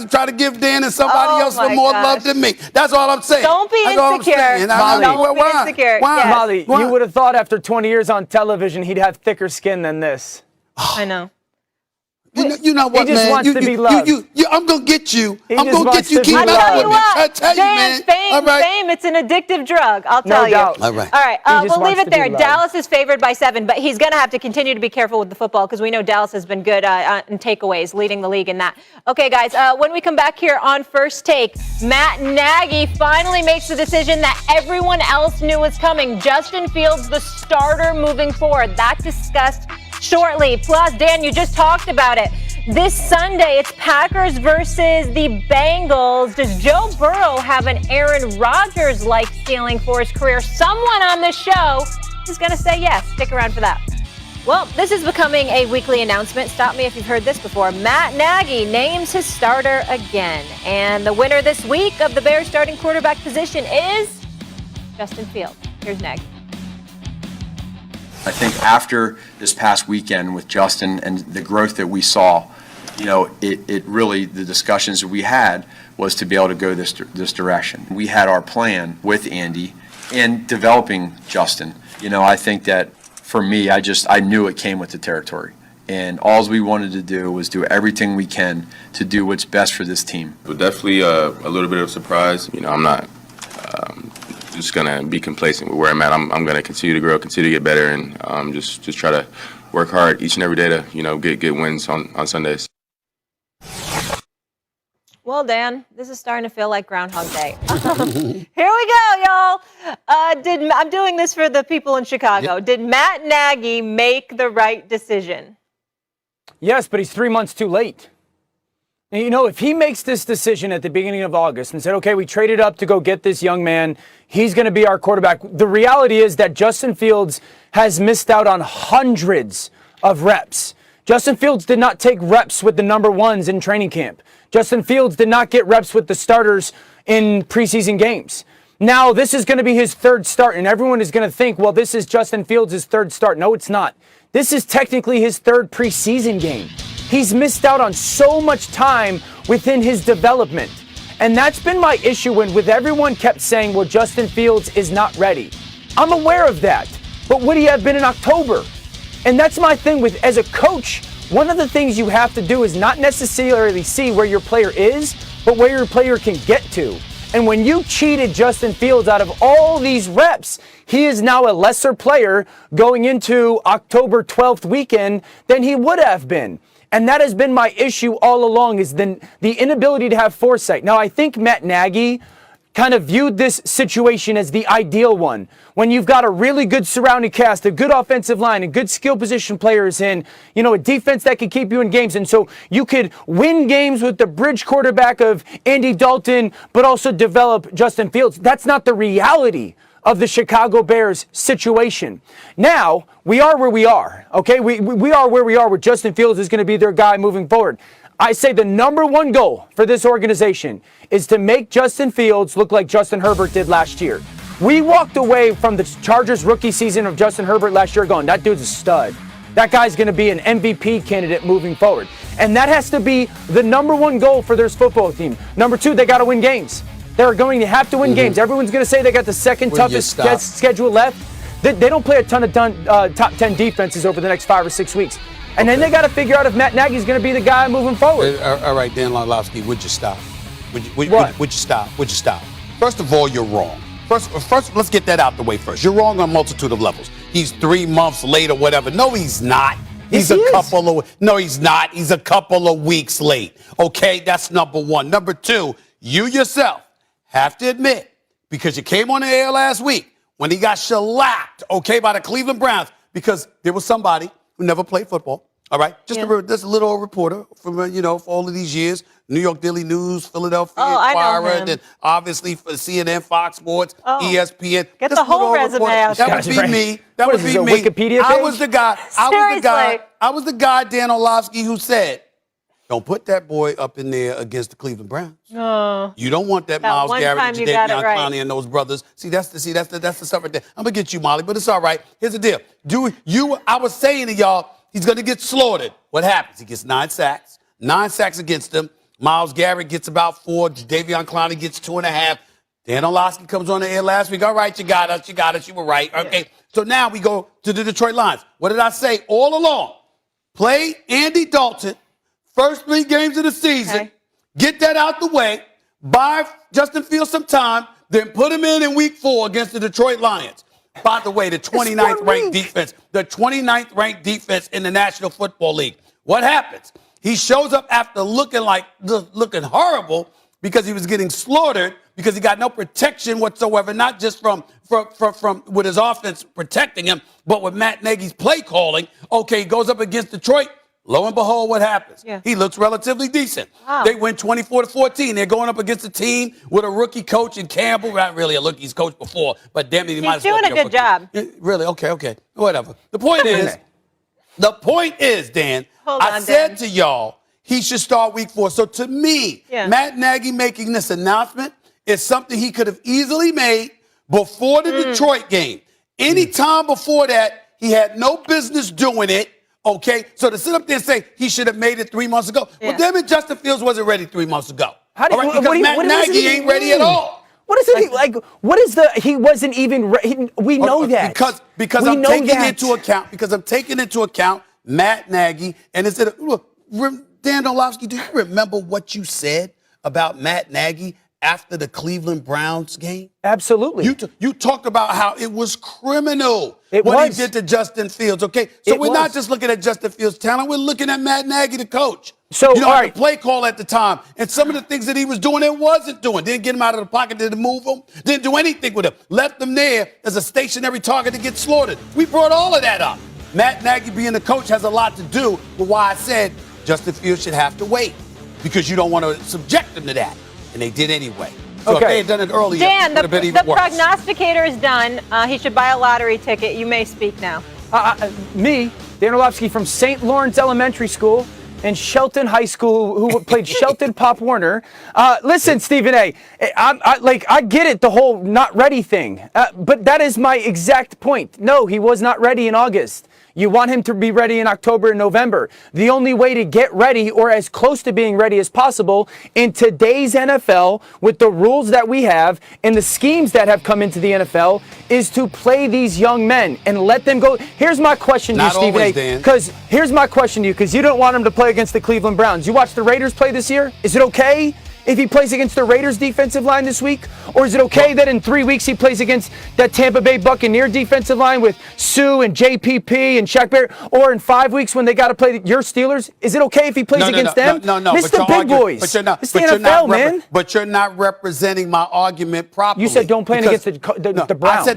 try to give Dan and somebody else more love than me. That's all I'm saying. Don't be insecure. Why? Molly, you would have thought after 20 years on television he'd have thicker skin than this. I know. You know what, he just man? Wants to be loved. I'm gonna get you. I'm gonna get you. Keep I tell you what, I tell you, man. Fame, it's an addictive drug. I'll tell you. Doubt. All right. All right. We'll leave it there. Dallas is favored by 7, but he's going to have to continue to be careful with the football because we know Dallas has been good in takeaways, leading the league in that. Okay, guys. When we come back here on First Take, Matt Nagy finally makes the decision that everyone else knew was coming. Justin Fields, the starter moving forward. That discussed shortly. Plus, Dan, you just talked about it. This Sunday, it's Packers versus the Bengals. Does Joe Burrow have an Aaron Rodgers-like ceiling for his career? Someone on this show is going to say yes. Stick around for that. Well, this is becoming a weekly announcement. Stop me if you've heard this before. Matt Nagy names his starter again. And the winner this week of the Bears starting quarterback position is Justin Fields. Here's Nagy. I think after this past weekend with Justin and the growth that we saw, it really, the discussions that we had was to be able to go this direction. We had our plan with Andy in developing Justin. I think that for me, I knew it came with the territory. And all we wanted to do was do everything we can to do what's best for this team. But definitely a little bit of surprise. I'm not just gonna be complacent with where I'm at. I'm gonna continue to grow, continue to get better, and just try to work hard each and every day to get wins on Sundays. Well, Dan, this is starting to feel like Groundhog Day. Here we go, y'all. I'm doing this for the people in Chicago. Yep. Did Matt Nagy make the right decision? Yes, but he's 3 months too late. And, if he makes this decision at the beginning of August and said, okay, we traded up to go get this young man, he's going to be our quarterback. The reality is that Justin Fields has missed out on hundreds of reps. Justin Fields did not take reps with the number ones in training camp. Justin Fields did not get reps with the starters in preseason games. Now, this is going to be his third start, and everyone is going to think, well, this is Justin Fields' third start. No, it's not. This is technically his third preseason game. He's missed out on so much time within his development. And that's been my issue with everyone kept saying, well, Justin Fields is not ready. I'm aware of that. But would he have been in October? And that's my thing as a coach, one of the things you have to do is not necessarily see where your player is, but where your player can get to. And when you cheated Justin Fields out of all these reps, he is now a lesser player going into October 12th weekend than he would have been. And that has been my issue all along, is the inability to have foresight. Now, I think Matt Nagy kind of viewed this situation as the ideal one. When you've got a really good surrounding cast, a good offensive line, and good skill position players in, a defense that can keep you in games. And so you could win games with the bridge quarterback of Andy Dalton, but also develop Justin Fields. That's not the reality of the Chicago Bears situation. Now, we are where we are, okay? We are where we are, where Justin Fields is going to be their guy moving forward. I say the number one goal for this organization is to make Justin Fields look like Justin Herbert did last year. We walked away from the Chargers rookie season of Justin Herbert last year going, that dude's a stud. that guy's going to be an MVP candidate moving forward. And that has to be the number one goal for this football team. Number two, they got to win games. They're going to have to win games. Everyone's going to say they got the second toughest schedule left. They don't play a ton of top 10 defenses over the next 5 or 6 weeks. And then they got to figure out if Matt Nagy's going to be the guy moving forward. All right, Dan Orlovsky, would you stop? Would you stop? Would you stop? First of all, you're wrong. First, let's get that out the way first. You're wrong on a multitude of levels. He's 3 months late or whatever. No, he's not. He's No, he's not. He's a couple of weeks late. Okay, that's number one. Number two, you yourself have to admit, because you came on the air last week when he got shellacked, okay, by the Cleveland Browns, because there was somebody who never played football. All right, just a little old reporter from for all of these years, New York Daily News, Philadelphia Inquirer, and then obviously for CNN, Fox Sports, ESPN. Get the whole resume out. That would be me. That would be me. Wikipedia page? I was the guy. I was the guy, Dan Orlovsky, who said, "Don't put that boy up in there against the Cleveland Browns. Oh. You don't want that Myles Garrett, Jadeveon Clowney, and those brothers. See, that's the stuff right there. I'm gonna get you, Molly, but it's all right. Here's the deal. I was saying to y'all, he's going to get slaughtered. What happens? He gets 9 sacks. 9 sacks against him. Myles Garrett gets about 4. Jadeveon Clowney gets 2.5. Dan Orlovsky comes on the air last week. All right, you got us. You were right. Okay. So now we go to the Detroit Lions. What did I say all along? Play Andy Dalton. First 3 games of the season. Okay. Get that out the way. Buy Justin Fields some time. Then put him in week 4 against the Detroit Lions. By the way, the 29th ranked defense, the 29th ranked defense in the National Football League. What happens? He shows up after looking horrible because he was getting slaughtered because he got no protection whatsoever, not just from with his offense protecting him, but with Matt Nagy's play calling. Okay, he goes up against Detroit. Lo and behold, what happens? Yeah. He looks relatively decent. Wow. They win 24-14. They're going up against a team with a rookie coach in Campbell. Not really a rookie's coach before, but damn it, he might as well be a doing a good job. Really? Okay. Whatever. The point is, Dan, I said to y'all, he should start week 4. So to me, Matt Nagy making this announcement is something he could have easily made before the Detroit game. Any time before that, he had no business doing it. Okay, so to sit up there and say he should have made it 3 months ago. Well, damn it, Justin Fields wasn't ready 3 months ago. Because Matt Nagy ain't ready at all. What is it like? What is he wasn't even ready? We know that. Because I'm taking into account Matt Nagy. And instead of, look, Dan Orlovsky, do you remember what you said about Matt Nagy after the Cleveland Browns game? Absolutely. You talked about how it was criminal he did to Justin Fields, okay? So we're not just looking at Justin Fields' talent. We're looking at Matt Nagy, the coach. So, the play call at the time. And some of the things that he was doing and wasn't doing. Didn't get him out of the pocket, didn't move him, didn't do anything with him. Left him there as a stationary target to get slaughtered. We brought all of that up. Matt Nagy being the coach has a lot to do with why I said Justin Fields should have to wait. Because you don't want to subject him to that. And they did anyway. So if they had done it earlier, Dan, it would have been even worse. The prognosticator is done. He should buy a lottery ticket. You may speak now. Me, Dan Orlovsky from St. Lawrence Elementary School and Shelton High School, who played Shelton Pop Warner. Listen, Stephen A., I get it, the whole not ready thing. But that is my exact point. No, he was not ready in August. You want him to be ready in October and November. The only way to get ready, or as close to being ready as possible, in today's NFL, with the rules that we have and the schemes that have come into the NFL, is to play these young men and let them go. Here's my question to you, Stephen A. Because here's my question to you, because you don't want him to play against the Cleveland Browns. You watch the Raiders play this year? Is it okay if he plays against the Raiders defensive line this week? Or is it okay that in 3 weeks he plays against that Tampa Bay Buccaneer defensive line with Sue and JPP and Shaq Barrett? Or in 5 weeks when they got to play your Steelers? Is it okay if he plays against them? No. This is the big boys. It's the NFL, man. But you're not representing my argument properly. You said don't play against the Browns.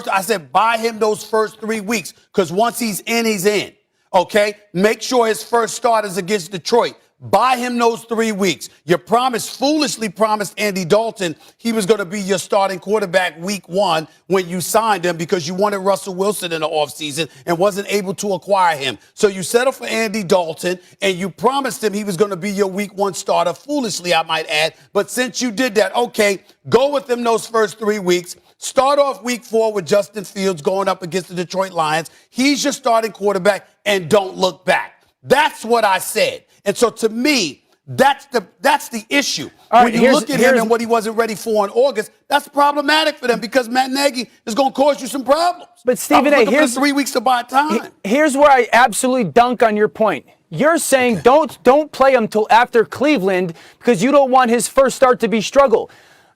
I said buy him those first 3 weeks, because once he's in, he's in. Okay? Make sure his first start is against Detroit. Buy him those 3 weeks. You foolishly promised Andy Dalton he was going to be your starting quarterback week 1 when you signed him because you wanted Russell Wilson in the offseason and wasn't able to acquire him. So you settled for Andy Dalton, and you promised him he was going to be your week 1 starter, foolishly, I might add. But since you did that, okay, go with him those first 3 weeks. Start off week 4 with Justin Fields going up against the Detroit Lions. He's your starting quarterback, and don't look back. That's what I said. And so to me, that's the issue. All when right, you look at him and what he wasn't ready for in August, that's problematic for them because Matt Nagy is going to cause you some problems. But Stephen I was A., looking here's for 3 weeks to buy time. Here's where I absolutely dunk on your point. You're saying don't play him till after Cleveland because you don't want his first start to be struggle.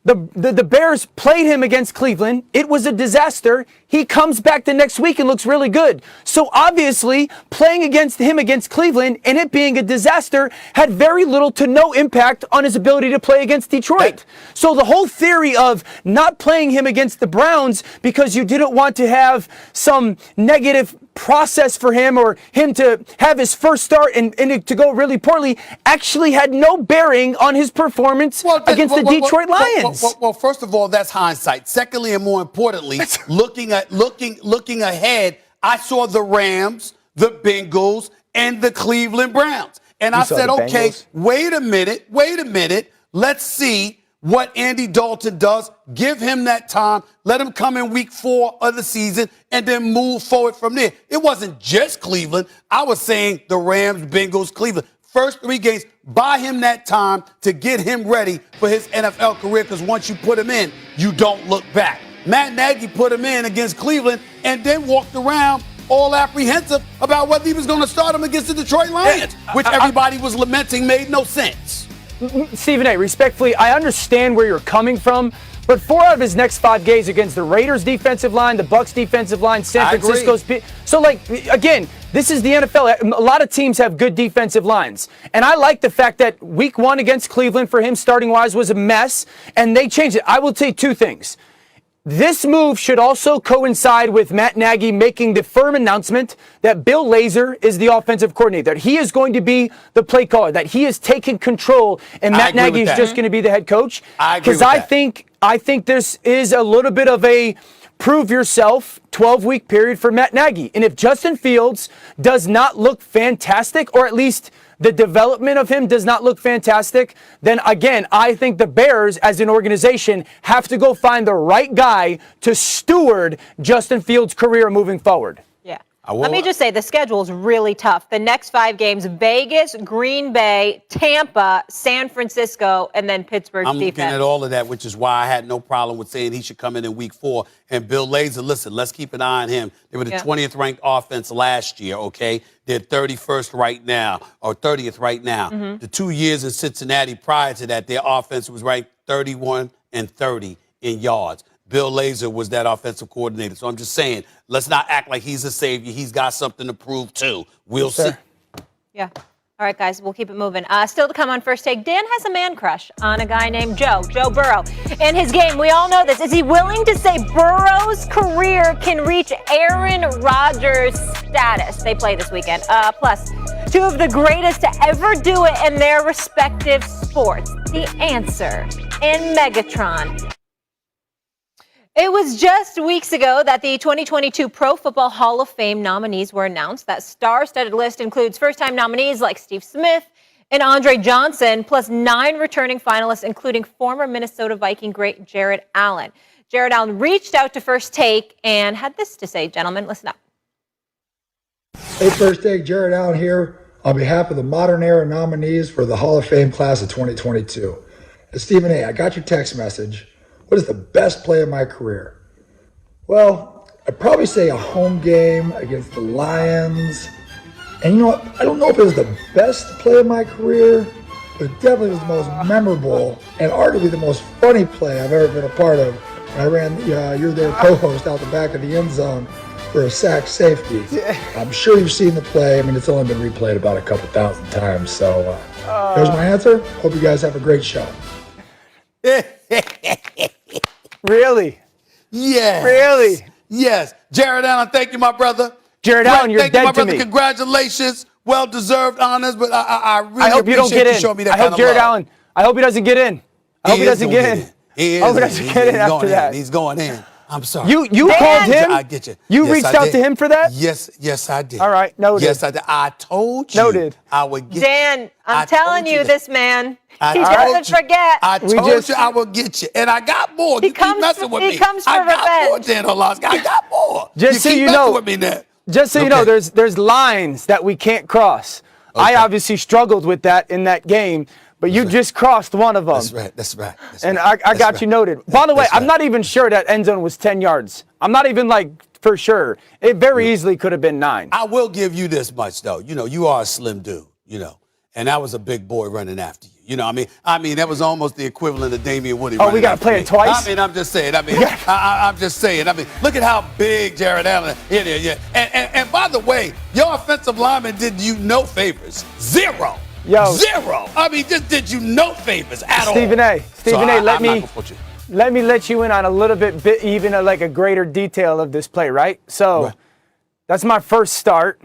The Bears played him against Cleveland. It was a disaster. He comes back the next week and looks really good. So obviously, playing against Cleveland and it being a disaster had very little to no impact on his ability to play against Detroit. So the whole theory of not playing him against the Browns because you didn't want to have some negative process for him or him to have his first start and it to go really poorly actually had no bearing on his performance against the Detroit Lions. Well, first of all, that's hindsight. Secondly, and more importantly, looking ahead, I saw the Rams, the Bengals, and the Cleveland Browns. And I said, okay, wait a minute. Let's see what Andy Dalton does. Give him that time. Let him come in week 4 of the season and then move forward from there. It wasn't just Cleveland. I was saying the Rams, Bengals, Cleveland. First 3 games, buy him that time to get him ready for his NFL career because once you put him in, you don't look back. Matt Nagy put him in against Cleveland and then walked around all apprehensive about whether he was going to start him against the Detroit Lions, which everybody was lamenting made no sense. Stephen A., respectfully, I understand where you're coming from, but 4 out of his next 5 games against the Raiders defensive line, the Bucs defensive line, San Francisco's. So, again, this is the NFL. A lot of teams have good defensive lines. And I like the fact that week 1 against Cleveland for him starting-wise was a mess, and they changed it. I will say 2 things. This move should also coincide with Matt Nagy making the firm announcement that Bill Lazor is the offensive coordinator, that he is going to be the play caller, that he is taking control, and Matt Nagy is just going to be the head coach. Because I think this is a little bit of a prove yourself 12-week period for Matt Nagy. And if Justin Fields does not look fantastic, or at least the development of him does not look fantastic, then again, I think the Bears as an organization have to go find the right guy to steward Justin Fields' career moving forward. Yeah. Let me just say the schedule is really tough. The next 5 games, Vegas, Green Bay, Tampa, San Francisco, and then Pittsburgh's defense. I'm looking at all of that, which is why I had no problem with saying he should come in week 4. And Bill Lazor, listen, let's keep an eye on him. They were the 20th ranked offense last year, okay? They're 31st right now, or 30th right now. Mm-hmm. The 2 years in Cincinnati prior to that, their offense was ranked 31 and 30 in yards. Bill Lazor was that offensive coordinator. So I'm just saying, let's not act like he's a savior. He's got something to prove, too. We'll see. Yeah. All right, guys, we'll keep it moving. Still to come on First Take, Dan has a man crush on a guy named Joe Burrow. In his game, we all know this. Is he willing to say Burrow's career can reach Aaron Rodgers' status? They play this weekend. Plus, 2 of the greatest to ever do it in their respective sports. The answer in Megatron. It was just weeks ago that the 2022 Pro Football Hall of Fame nominees were announced. That star-studded list includes first-time nominees like Steve Smith and Andre Johnson, plus 9 returning finalists, including former Minnesota Viking great Jared Allen. Jared Allen reached out to First Take and had this to say. Gentlemen, listen up. Hey, First Take, Jared Allen here on behalf of the Modern Era nominees for the Hall of Fame class of 2022. Stephen A., I got your text message. What is the best play of my career? Well, I'd probably say a home game against the Lions. And you know what? I don't know if it was the best play of my career, but it definitely was the most memorable and arguably the most funny play I've ever been a part of. I ran you're their co-host out the back of the end zone for a sack safety. I'm sure you've seen the play. I mean, it's only been replayed about a couple thousand times. So there's my answer. Hope you guys have a great show. Really? Yes. Really? Yes. Jared Allen, thank you, my brother. Jared Allen, you're dead to me. Congratulations. well-deserved honors, but I really I hope you don't appreciate get you in. showing me that I hope kind of Jared love. Allen. I hope he doesn't get in. I hope he doesn't get in. He I hope he is. doesn't get in after going that. in. He's going in. I'm sorry. You called him? I get you. You Yes, reached I out did. to him for that? Yes, I did. All right, noted. Yes, I did. I told you. Noted. I would get Dan, I'm telling you, that. this man, I he told doesn't you. forget. I told you I would get you, and I got more. You keep messing with me. He comes for I got more, revenge. Dan Orlovsky. I got more. Just so keep you messing know, with me now. Just so you know, there's lines that we can't cross. I obviously struggled with that in that game, but you just crossed one of them. That's right. And I got you noted. By the way, I'm not even sure that end zone was 10 yards. I'm not even for sure. It very easily could have been 9. I will give you this much though. You are a slim dude. And that was a big boy running after you. I mean, that was almost the equivalent of Damian Woody. Oh, we got to play it twice? I mean, I'm just saying. I'm just saying. I mean, look at how big Jared Allen is. Yeah. And by the way, your offensive lineman did you no favors. Zero. Zero. I mean, just did you no favors at all. Stephen A. Let me let you in on a little bit even a greater detail of this play, right? So that's my first start.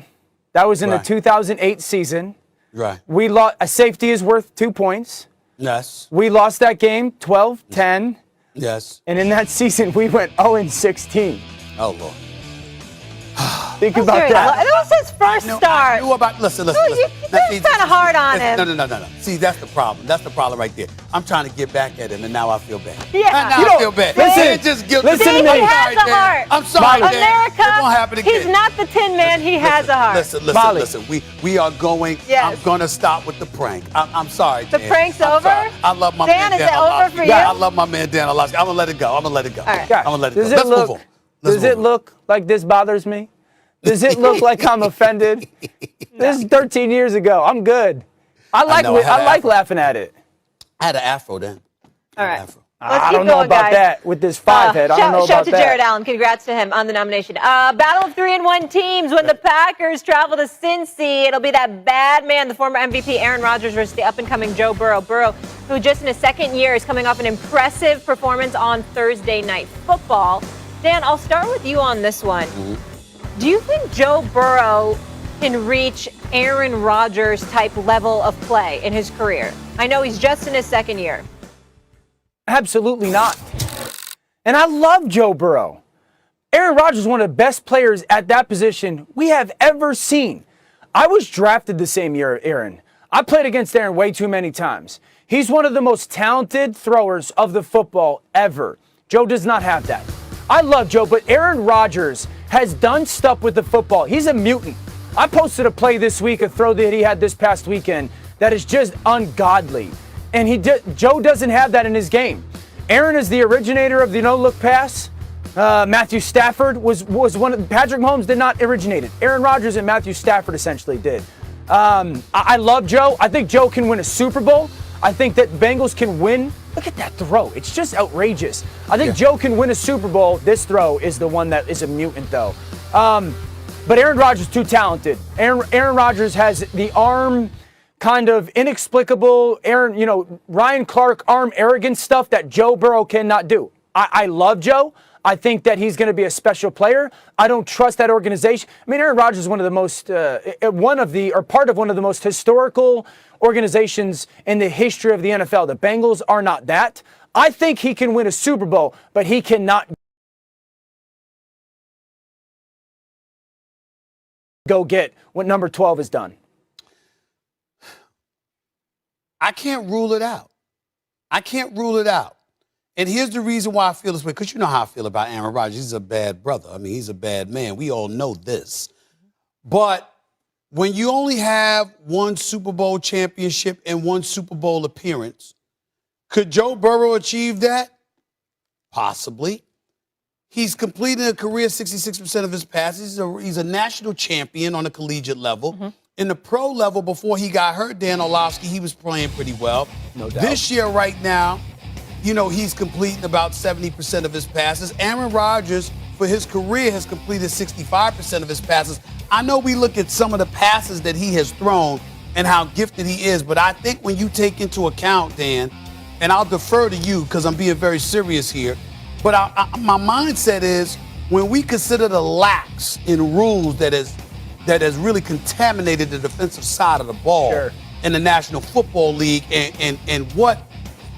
That was in the 2008 season. Right. We lost. A safety is worth 2 points. Yes. We lost that game 12-10. Yes. And in that season, we went 0-16. Oh, Lord. Think about that. That was his first start. Listen. You're kind of hard on him. No. See, that's the problem. That's the problem right there. I'm trying to get back at him, and now I feel bad. Yeah. Now I feel bad. Listen to me. He has a heart. I'm sorry, Dan. America, It won't happen again. he's not the Tin Man. He has a heart. Listen. We are going. Yes. I'm going to stop with the prank. I'm sorry, The Dan. prank's I'm over? sorry. I love my Dan, man, is Dan it over Orlovsky. for you? I love my man, Dan Orlovsky. I'm going to let it go. All right. I'm going to let it go. Does Let's move on. Does it look like this bothers me? Does it look like I'm offended? This is 13 years ago. I'm good. I like laughing at it. I had an afro then. All right. I don't know about that with this 5 head. I don't know Shout about to that. Jared Allen. Congrats to him on the nomination. Battle of 3-1 teams. When the Packers travel to Cincy, it'll be that bad man, the former MVP Aaron Rodgers versus the up-and-coming Joe Burrow. Burrow, who just in his second year is coming off an impressive performance on Thursday Night Football. Dan, I'll start with you on this one. Do you think Joe Burrow can reach Aaron Rodgers type level of play in his career? I know he's just in his second year. Absolutely not. And I love Joe Burrow. Aaron Rodgers is one of the best players at that position we have ever seen. I was drafted the same year, Aaron. I played against Aaron way too many times. He's one of the most talented throwers of the football ever. Joe does not have that. I love Joe, but Aaron Rodgers has done stuff with the football. He's a mutant. I posted a play this week, a throw that he had this past weekend, that is just ungodly. And Joe doesn't have that in his game. Aaron is the originator of the no-look pass. Matthew Stafford was one of Patrick Mahomes did not originate it. Aaron Rodgers and Matthew Stafford essentially did. I love Joe. I think Joe can win a Super Bowl. I think that Bengals can win. Look at that throw. It's just outrageous. I think Joe can win a Super Bowl. This throw is the one that is a mutant, though. But Aaron Rodgers is too talented. Aaron Rodgers has the arm kind of inexplicable, Ryan Clark arm arrogance stuff that Joe Burrow cannot do. I love Joe. I think that he's going to be a special player. I don't trust that organization. I mean, Aaron Rodgers is one of the most, part of one of the most historical organizations in the history of the NFL. The Bengals are not that. I think he can win a Super Bowl, but he cannot go get what number 12 has done. I can't rule it out. And here's the reason why I feel this way, because you know how I feel about Aaron Rodgers. He's a bad brother. I mean, he's a bad man. We all know this. But when you only have one Super Bowl championship and one Super Bowl appearance, could Joe Burrow achieve that? Possibly. He's completed a career 66% of his passes. He's a national champion on a collegiate level. In the pro level, before he got hurt, Dan Orlovsky, he was playing pretty well. No doubt. This year, right now, he's completing about 70% of his passes. Aaron Rodgers, for his career, has completed 65% of his passes. I know we look at some of the passes that he has thrown and how gifted he is, but I think when you take into account, Dan, and I'll defer to you because I'm being very serious here, but my mindset is when we consider the lax in rules that has that has really contaminated the defensive side of the ball in the National Football League and what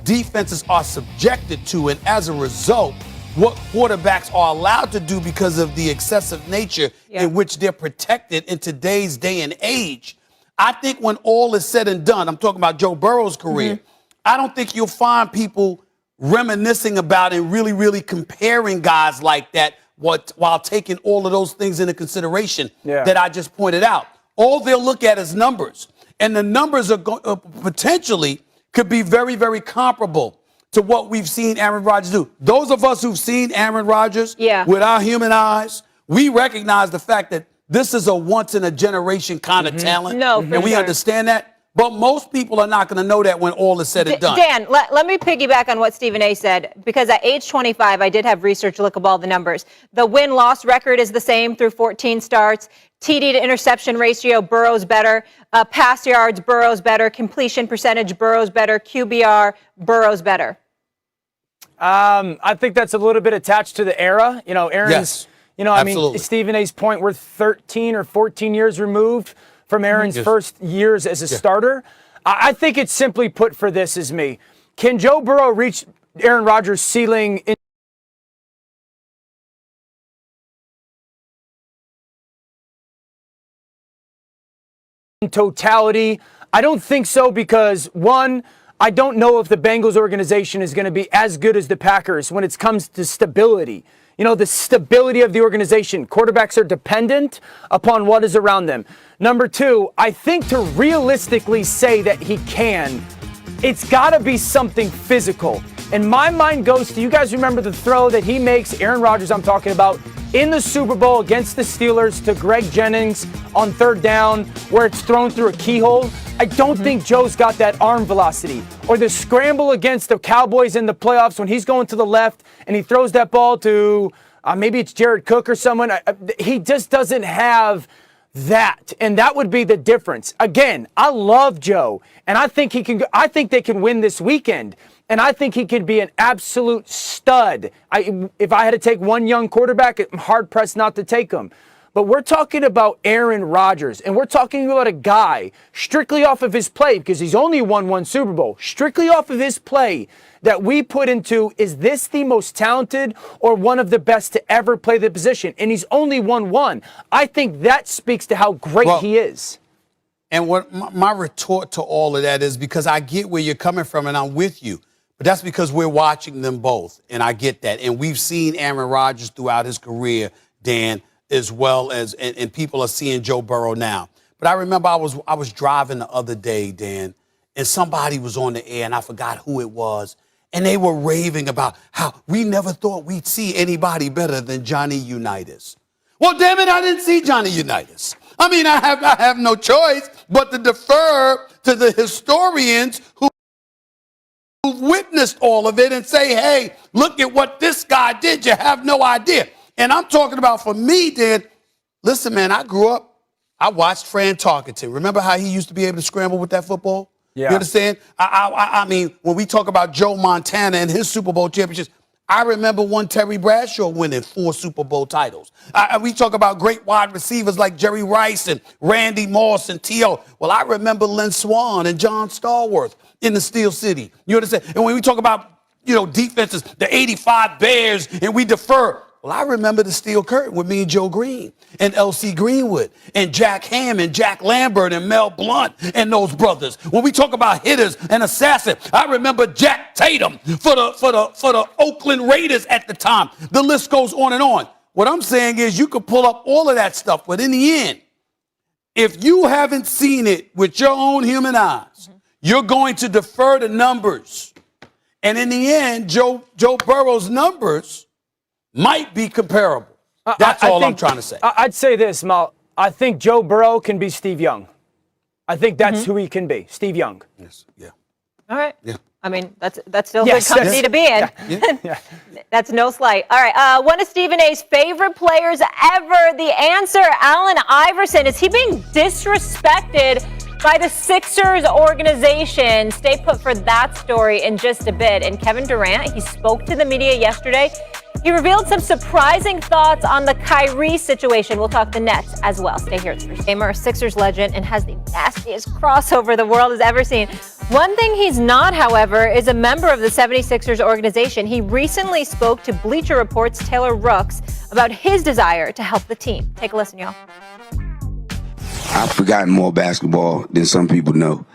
defenses are subjected to, and as a result, what quarterbacks are allowed to do because of the excessive nature in which they're protected in today's day and age. I think when all is said and done, I'm talking about Joe Burrow's career, I don't think you'll find people reminiscing about and really, really comparing guys like that while taking all of those things into consideration that I just pointed out. All they'll look at is numbers, and the numbers are potentially could be very, very comparable to what we've seen Aaron Rodgers do. Those of us who've seen Aaron Rodgers with our human eyes, we recognize the fact that this is a once-in-a-generation kind of talent, and we understand that. But most people are not going to know that when all is said and done. Dan, let me piggyback on what Stephen A. said, because at age 25, I did have research look up all the numbers. The win-loss record is the same through 14 starts. TD to interception ratio, Burrow's better. Pass yards, Burrow's better. Completion percentage, Burrow's better. QBR, Burrow's better. I think that's a little bit attached to the era. You know, Aaron's, I mean, Stephen A.'s point, we're 13 or 14 years removed from Aaron's first years as a starter. I think it's simply put for this is me. Can Joe Burrow reach Aaron Rodgers' ceiling in totality? I don't think so because, one, I don't know if the Bengals organization is going to be as good as the Packers when it comes to stability. You know, the stability of the organization. Quarterbacks are dependent upon what is around them. Number two, I think to realistically say that he can, it's got to be something physical. And my mind goes to, you guys remember the throw that he makes, Aaron Rodgers I'm talking about, in the Super Bowl against the Steelers to Greg Jennings on third down where it's thrown through a keyhole? I don't think Joe's got that arm velocity. Or the scramble against the Cowboys in the playoffs when he's going to the left and he throws that ball to maybe it's Jared Cook or someone. He just doesn't have that, and that would be the difference. Again, I love Joe, and I think he can. I think they can win this weekend, and I think he could be an absolute stud. If I had to take one young quarterback, I'm hard pressed not to take him. But we're talking about Aaron Rodgers, and we're talking about a guy strictly off of his play, because he's only won one Super Bowl, strictly off of his play that we put into, is this the most talented or one of the best to ever play the position? And he's only won one. I think that speaks to how great he is. And what my retort to all of that is, because I get where you're coming from and I'm with you, but that's because we're watching them both, and I get that. And we've seen Aaron Rodgers throughout his career, Dan, as well as, and people are seeing Joe Burrow now. But I remember I was driving the other day, Dan, and somebody was on the air, and I forgot who it was, and they were raving about how we never thought we'd see anybody better than Johnny Unitas. Well, damn it, I didn't see Johnny Unitas. I mean, I have no choice but to defer to the historians who've witnessed all of it and say, hey, look at what this guy did. You have no idea. And I'm talking about, for me, Dan, listen, man, I grew up, I watched Fran Tarkenton. Remember how he used to be able to scramble with that football? Yeah. You understand? I mean, when we talk about Joe Montana and his Super Bowl championships, I remember one Terry Bradshaw winning 4 Super Bowl titles. We talk about great wide receivers like Jerry Rice and Randy Moss and T.O. Well, I remember Lynn Swann and John Stallworth in the Steel City. You understand? And when we talk about, defenses, the 85 Bears, and we defer. Well, I remember the Steel Curtain with me and Joe Green and L.C. Greenwood and Jack Ham and Jack Lambert and Mel Blount and those brothers. When we talk about hitters and assassins, I remember Jack Tatum for the Oakland Raiders at the time. The list goes on and on. What I'm saying is you could pull up all of that stuff, but in the end, if you haven't seen it with your own human eyes, you're going to defer to numbers. And in the end, Joe Burrow's numbers might be comparable. That's all I'm trying to say. I'd say this, Mal. I think Joe Burrow can be Steve Young. I think that's who he can be, Steve Young. Yes. Yeah. All right. Yeah. I mean, that's still good company to be in. Yeah. That's no slight. All right. One of Stephen A.'s favorite players ever. The answer, Allen Iverson. Is he being disrespected by the Sixers organization? Stay put for that story in just a bit. And Kevin Durant, he spoke to the media yesterday. He revealed some surprising thoughts on the Kyrie situation. We'll talk the Nets as well. Stay here. It's First Gamer, a Sixers legend, and has the nastiest crossover the world has ever seen. One thing he's not, however, is a member of the 76ers organization. He recently spoke to Bleacher Report's Taylor Rooks about his desire to help the team. Take a listen, y'all. I've forgotten more basketball than some people know.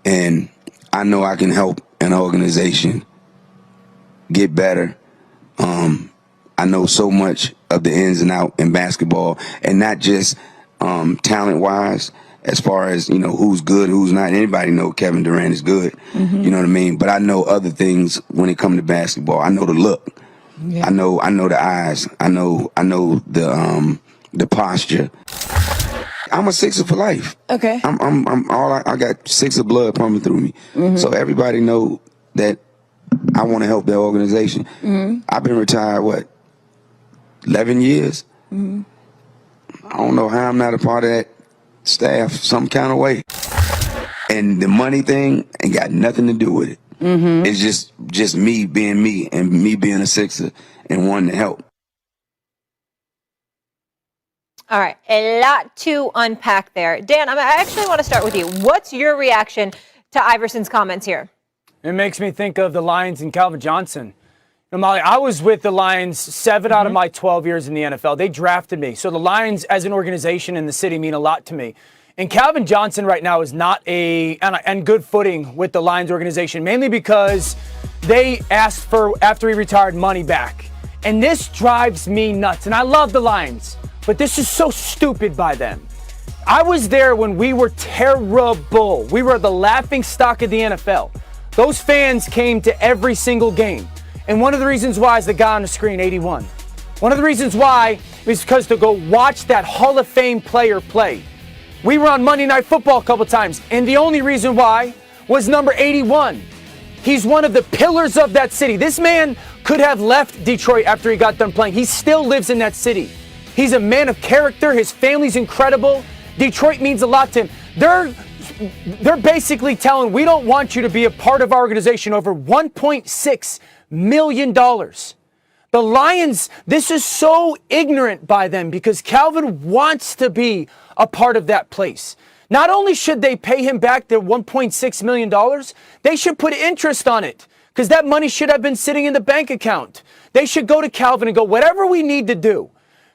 And I know I can help an organization get better. I know so much of the ins and outs in basketball, and not just talent-wise, as far as, who's good, who's not. Anybody know Kevin Durant is good, you know what I mean? But I know other things when it comes to basketball. I know the look. Yeah. I know the eyes. I know the posture. I'm a Sixer for life. Okay. I got Sixer blood pumping through me. So everybody know that I want to help their organization. I've been retired, 11 years? I don't know how I'm not a part of that staff some kind of way. And the money thing ain't got nothing to do with it. It's just me being me and me being a Sixer and wanting to help. All right, a lot to unpack there. Dan, I actually want to start with you. What's your reaction to Iverson's comments here? It makes me think of the Lions and Calvin Johnson. Molly, I was with the Lions 7 out of my 12 years in the NFL. They drafted me. So the Lions as an organization in the city mean a lot to me. And Calvin Johnson right now is not on good footing with the Lions organization, mainly because they asked for, after he retired, money back. And this drives me nuts. And I love the Lions, but this is so stupid by them. I was there when we were terrible. We were the laughing stock of the NFL. Those fans came to every single game. And one of the reasons why is the guy on the screen, 81. One of the reasons why is because to go watch that Hall of Fame player play. We were on Monday Night Football a couple times, and the only reason why was number 81. He's one of the pillars of that city. This man could have left Detroit after he got done playing. He still lives in that city. He's a man of character. His family's incredible. Detroit means a lot to him. They're basically telling, we don't want you to be a part of our organization over $1.6 million. The Lions, this is so ignorant by them because Calvin wants to be a part of that place. Not only should they pay him back their $1.6 million, they should put interest on it because that money should have been sitting in the bank account. They should go to Calvin and go, whatever we need to do,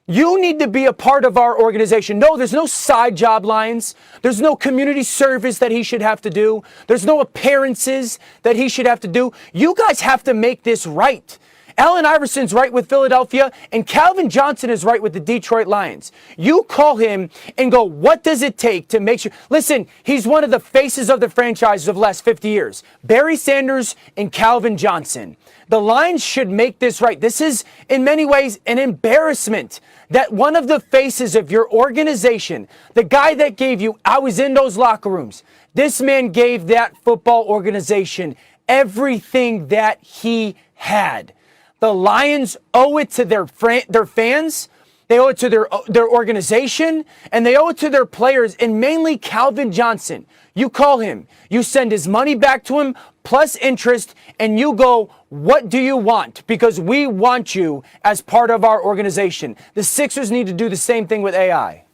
you need to be a part of our organization. No, there's no side job, Lions. There's no community service that he should have to do. There's no appearances that he should have to do. You guys have to make this right. Allen Iverson's right with Philadelphia, and Calvin Johnson is right with the Detroit Lions. You call him and go, what does it take to make sure? Listen, he's one of the faces of the franchise of the last 50 years. Barry Sanders and Calvin Johnson. The Lions should make this right. This is, in many ways, an embarrassment that one of the faces of your organization, the guy that gave you, I was in those locker rooms, this man gave that football organization everything that he had. The Lions owe it to their fans, they owe it to their organization, and they owe it to their players, and mainly Calvin Johnson. You call him, you send his money back to him, plus interest, and you go, what do you want? Because we want you as part of our organization. The Sixers need to do the same thing with AI.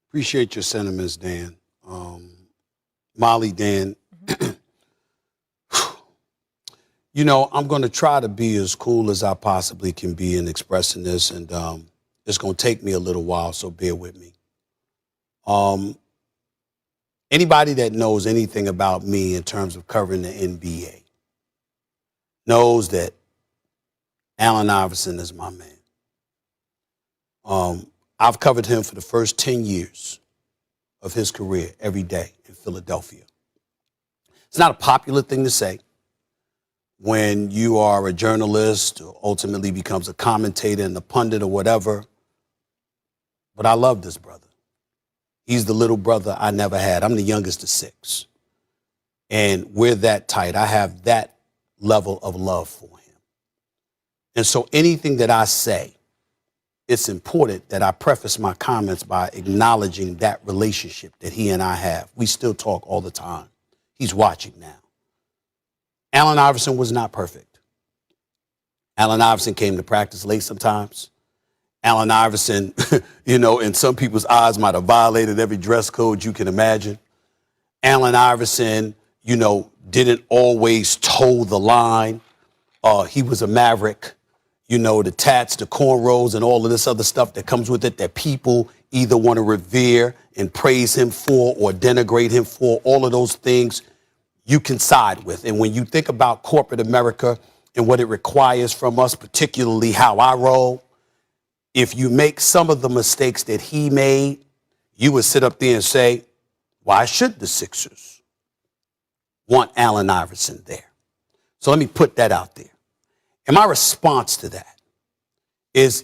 Appreciate your sentiments, Dan. Molly, Dan, I'm going to try to be as cool as I possibly can be in expressing this, and it's going to take me a little while, so bear with me. Anybody that knows anything about me in terms of covering the NBA knows that Allen Iverson is my man. I've covered him for the first 10 years of his career every day in Philadelphia. It's not a popular thing to say when you are a journalist or ultimately becomes a commentator and a pundit or whatever, but I love this brother. He's the little brother I never had. I'm the youngest of 6. And we're that tight. I have that level of love for him. And so anything that I say, it's important that I preface my comments by acknowledging that relationship that he and I have. We still talk all the time. He's watching now. Allen Iverson was not perfect. Allen Iverson came to practice late sometimes. Allen Iverson, in some people's eyes might have violated every dress code you can imagine. Allen Iverson, didn't always toe the line. He was a maverick. The tats, the cornrows, and all of this other stuff that comes with it that people either want to revere and praise him for or denigrate him for. All of those things you can side with. And when you think about corporate America and what it requires from us, particularly how I roll, if you make some of the mistakes that he made, you would sit up there and say, why should the Sixers want Allen Iverson there? So let me put that out there. And my response to that is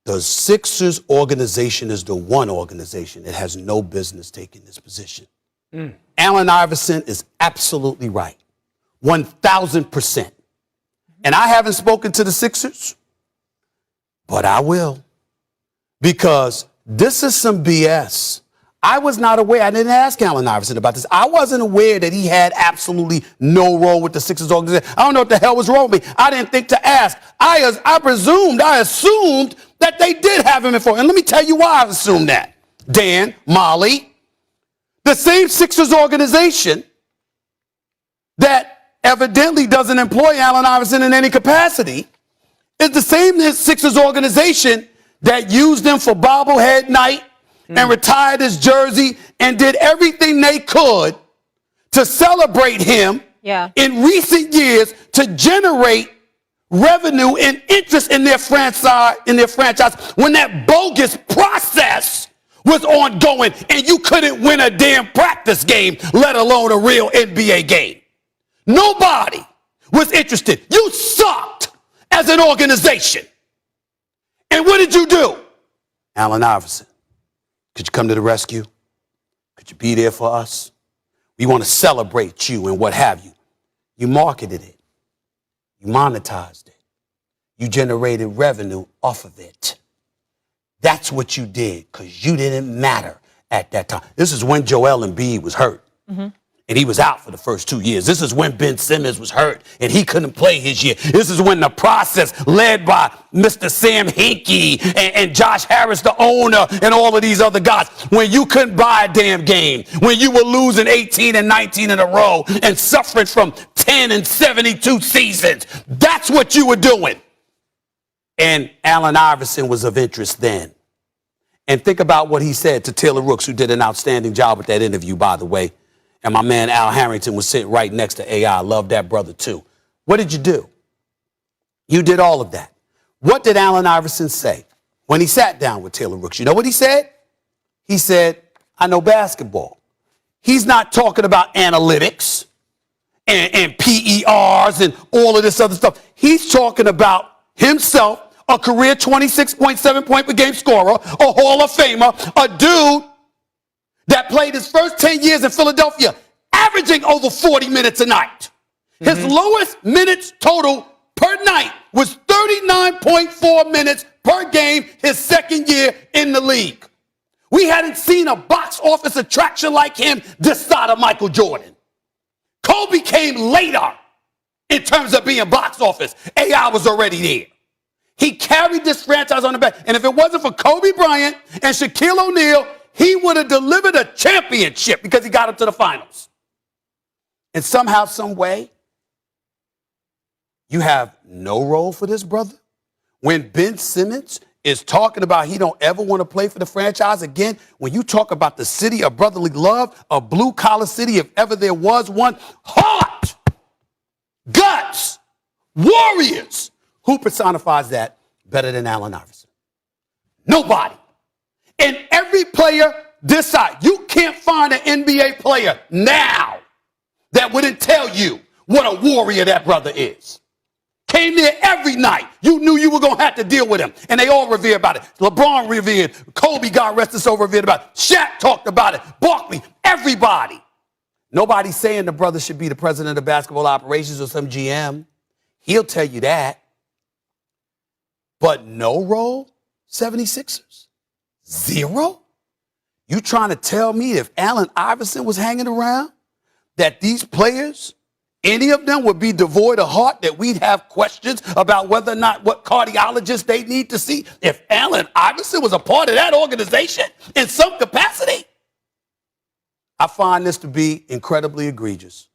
the Sixers organization is the one organization that has no business taking this position. Allen Iverson is absolutely right. 1,000%. And I haven't spoken to the Sixers, but I will. Because this is some BS. I was not aware. I didn't ask Allen Iverson about this. I wasn't aware that he had absolutely no role with the Sixers organization. I don't know what the hell was wrong with me. I didn't think to ask. I assumed that they did have him in for. And let me tell you why I assumed that. Dan, Molly, the same Sixers organization that evidently doesn't employ Allen Iverson in any capacity is the same Sixers organization that used him for bobblehead night and retired his jersey and did everything they could to celebrate him in recent years to generate revenue and interest in their franchise when that bogus process was ongoing and you couldn't win a damn practice game, let alone a real NBA game. Nobody was interested. You sucked as an organization. And what did you do? Allen Iverson, could you come to the rescue? Could you be there for us? We want to celebrate you and what have you. You marketed it. You monetized it. You generated revenue off of it. That's what you did because you didn't matter at that time. This is when Joel Embiid was hurt. And he was out for the first 2 years. This is when Ben Simmons was hurt and he couldn't play his year. This is when the process led by Mr. Sam Hinkie and Josh Harris, the owner, and all of these other guys, when you couldn't buy a damn game, when you were losing 18 and 19 in a row and suffering from 10 and 72 seasons. That's what you were doing. And Allen Iverson was of interest then. And think about what he said to Taylor Rooks, who did an outstanding job with that interview, by the way. And my man Al Harrington was sitting right next to AI. I love that brother, too. What did you do? You did all of that. What did Allen Iverson say when he sat down with Taylor Rooks? You know what he said? He said, I know basketball. He's not talking about analytics and PERs and all of this other stuff. He's talking about himself, a career 26.7 point per game scorer, a Hall of Famer, a dude that played his first 10 years in Philadelphia, averaging over 40 minutes a night. His lowest minutes total per night was 39.4 minutes per game his second year in the league. We hadn't seen a box office attraction like him this side of Michael Jordan. Kobe came later in terms of being box office. AI was already there. He carried this franchise on the back. And if it wasn't for Kobe Bryant and Shaquille O'Neal, he would have delivered a championship because he got him to the finals. And somehow, some way, you have no role for this brother? When Ben Simmons is talking about he don't ever want to play for the franchise again, when you talk about the city of brotherly love, a blue-collar city if ever there was one, heart, guts, warriors, who personifies that better than Allen Iverson? Nobody. And every player this side, you can't find an NBA player now that wouldn't tell you what a warrior that brother is. Came there every night. You knew you were going to have to deal with him. And they all revere about it. LeBron revered. Kobe, God rest his soul, revered about it. Shaq talked about it. Barkley, everybody. Nobody's saying the brother should be the president of basketball operations or some GM. He'll tell you that. But no role, 76ers? Zero? You trying to tell me if Allen Iverson was hanging around that these players Any of them would be devoid of heart that we'd have questions about whether or not what cardiologist they need to see. If Allen Iverson was a part of that organization in some capacity, I find this to be incredibly egregious.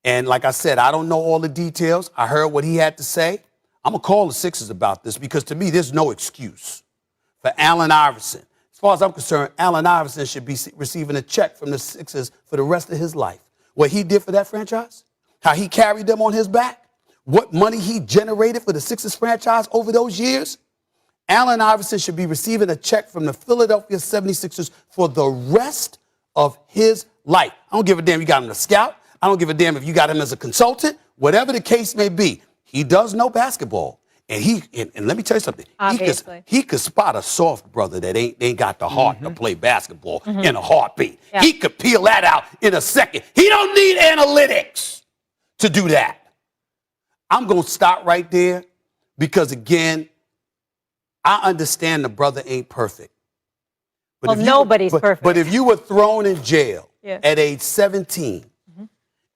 And like I said, I don't know all the details. I heard what he had to say. I'm going to call the Sixers about this because to me, there's no excuse for Allen Iverson. As far as I'm concerned, Allen Iverson should be receiving a check from the Sixers for the rest of his life. What he did for that franchise, how he carried them on his back, what money he generated for the Sixers franchise over those years. Allen Iverson should be receiving a check from the Philadelphia 76ers for the rest of his life. I don't give a damn you got him as a scout. I don't give a damn if you got him as a consultant. Whatever the case may be, he does know basketball. And let me tell you something. He could spot a soft brother that ain't got the heart to play basketball in a heartbeat. Yeah. He could peel that out in a second. He don't need analytics to do that. I'm going to stop right there because, again, I understand the brother ain't perfect. But nobody's perfect. But if you were thrown in jail at age 17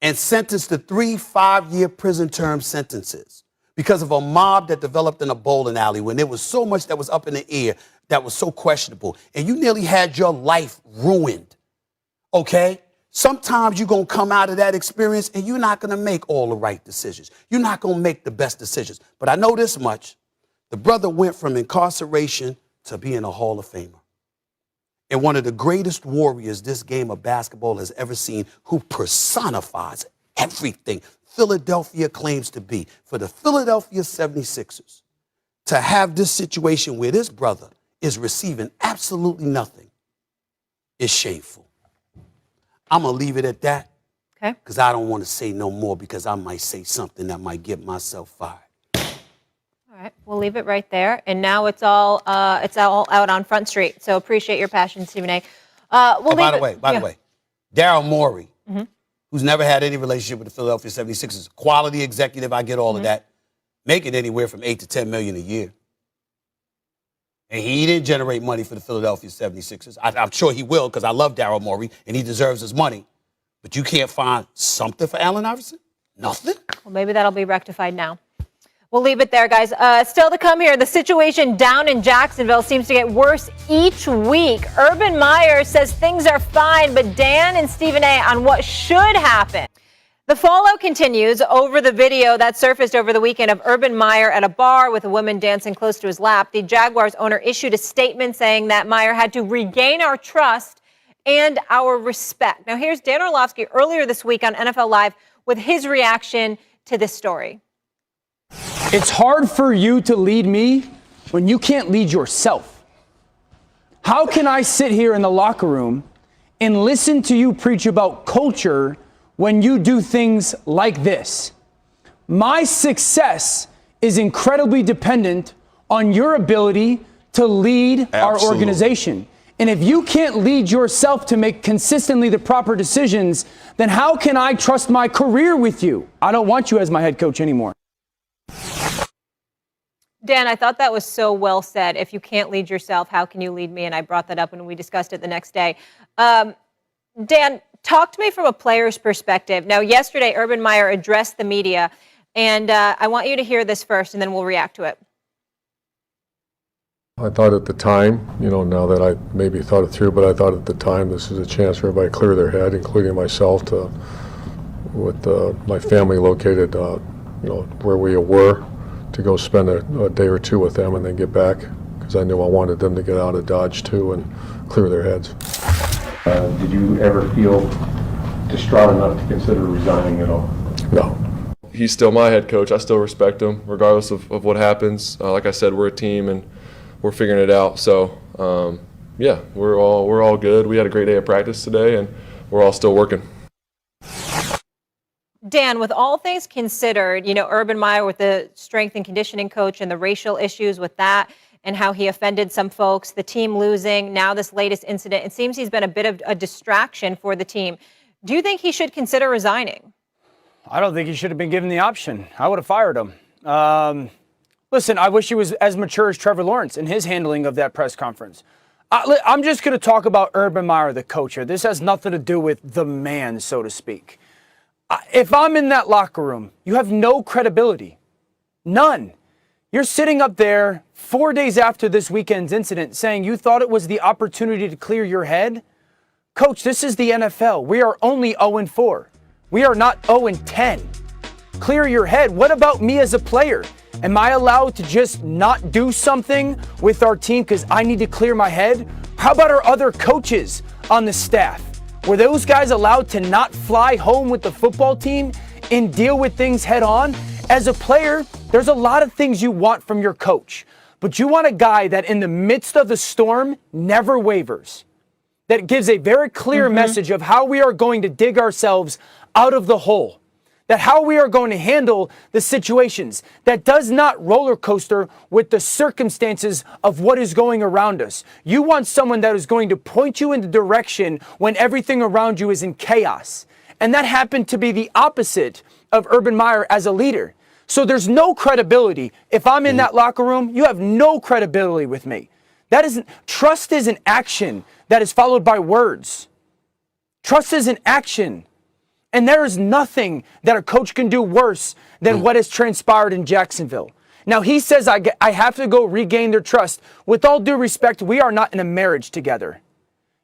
and sentenced to 3 5-year prison term sentences because of a mob that developed in a bowling alley when there was so much that was up in the air that was so questionable, and you nearly had your life ruined, okay? Sometimes you're going to come out of that experience and you're not going to make all the right decisions. You're not going to make the best decisions. But I know this much. The brother went from incarceration to being a Hall of Famer. And one of the greatest warriors this game of basketball has ever seen, who personifies everything Philadelphia claims to be. For the Philadelphia 76ers to have this situation where this brother is receiving absolutely nothing is shameful. I'm going to leave it at that. Okay. Because I don't want to say no more because I might say something that might get myself fired. All right, we'll leave it right there. And now it's all out on Front Street. So appreciate your passion, Stephen A. By the way, Daryl Morey, who's never had any relationship with the Philadelphia 76ers, quality executive, I get all of that, making anywhere from $8 to $10 million a year. And he didn't generate money for the Philadelphia 76ers. I'm sure he will because I love Daryl Morey and he deserves his money. But you can't find something for Allen Iverson? Nothing? Well, maybe that'll be rectified now. We'll leave it there, guys. Still to come here, the situation down in Jacksonville seems to get worse each week. Urban Meyer says things are fine, but Dan and Stephen A. on what should happen. The fallout continues over the video that surfaced over the weekend of Urban Meyer at a bar with a woman dancing close to his lap. The Jaguars owner issued a statement saying that Meyer had to regain our trust and our respect. Now, here's Dan Orlovsky earlier this week on NFL Live with his reaction to this story. It's hard for you to lead me when you can't lead yourself. How can I sit here in the locker room and listen to you preach about culture when you do things like this? My success is incredibly dependent on your ability to lead our organization. And if you can't lead yourself to make consistently the proper decisions, then how can I trust my career with you? I don't want you as my head coach anymore. Dan, I thought that was so well said. If you can't lead yourself, how can you lead me? And I brought that up when we discussed it the next day. Dan, talk to me from a player's perspective. Now, yesterday, Urban Meyer addressed the media, and I want you to hear this first, and then we'll react to it. I thought at the time, now that I maybe thought it through, but I thought at the time this is a chance for everybody to clear their head, including myself, with my family located, where we were, to go spend a day or two with them and then get back, because I knew I wanted them to get out of Dodge too and clear their heads. Did you ever feel distraught enough to consider resigning at all? No. He's still my head coach. I still respect him, regardless of what happens. Like I said, we're a team and we're figuring it out. So, we're all good. We had a great day of practice today, and we're all still working. Dan, with all things considered, Urban Meyer with the strength and conditioning coach and the racial issues with that and how he offended some folks, the team losing, now this latest incident, it seems he's been a bit of a distraction for the team. Do you think he should consider resigning? I don't think he should have been given the option. I would have fired him. Listen, I wish he was as mature as Trevor Lawrence in his handling of that press conference. I'm just going to talk about Urban Meyer, the coach here. This has nothing to do with the man, so to speak. If I'm in that locker room, you have no credibility. None. You're sitting up there 4 days after this weekend's incident saying you thought it was the opportunity to clear your head. Coach, this is the NFL. We are only 0-4. We are not 0-10. Clear your head. What about me as a player? Am I allowed to just not do something with our team because I need to clear my head? How about our other coaches on the staff? Were those guys allowed to not fly home with the football team and deal with things head on? As a player, there's a lot of things you want from your coach, but you want a guy that in the midst of the storm never wavers, that gives a very clear message of how we are going to dig ourselves out of the hole, that how we are going to handle the situations, that does not roller coaster with the circumstances of what is going around us. You want someone that is going to point you in the direction when everything around you is in chaos. And that happened to be the opposite of Urban Meyer as a leader. So there's no credibility. If I'm in that locker room, you have no credibility with me. Trust is an action that is followed by words. Trust is an action. And there is nothing that a coach can do worse than what has transpired in Jacksonville. Now, he says, I have to go regain their trust. With all due respect, we are not in a marriage together.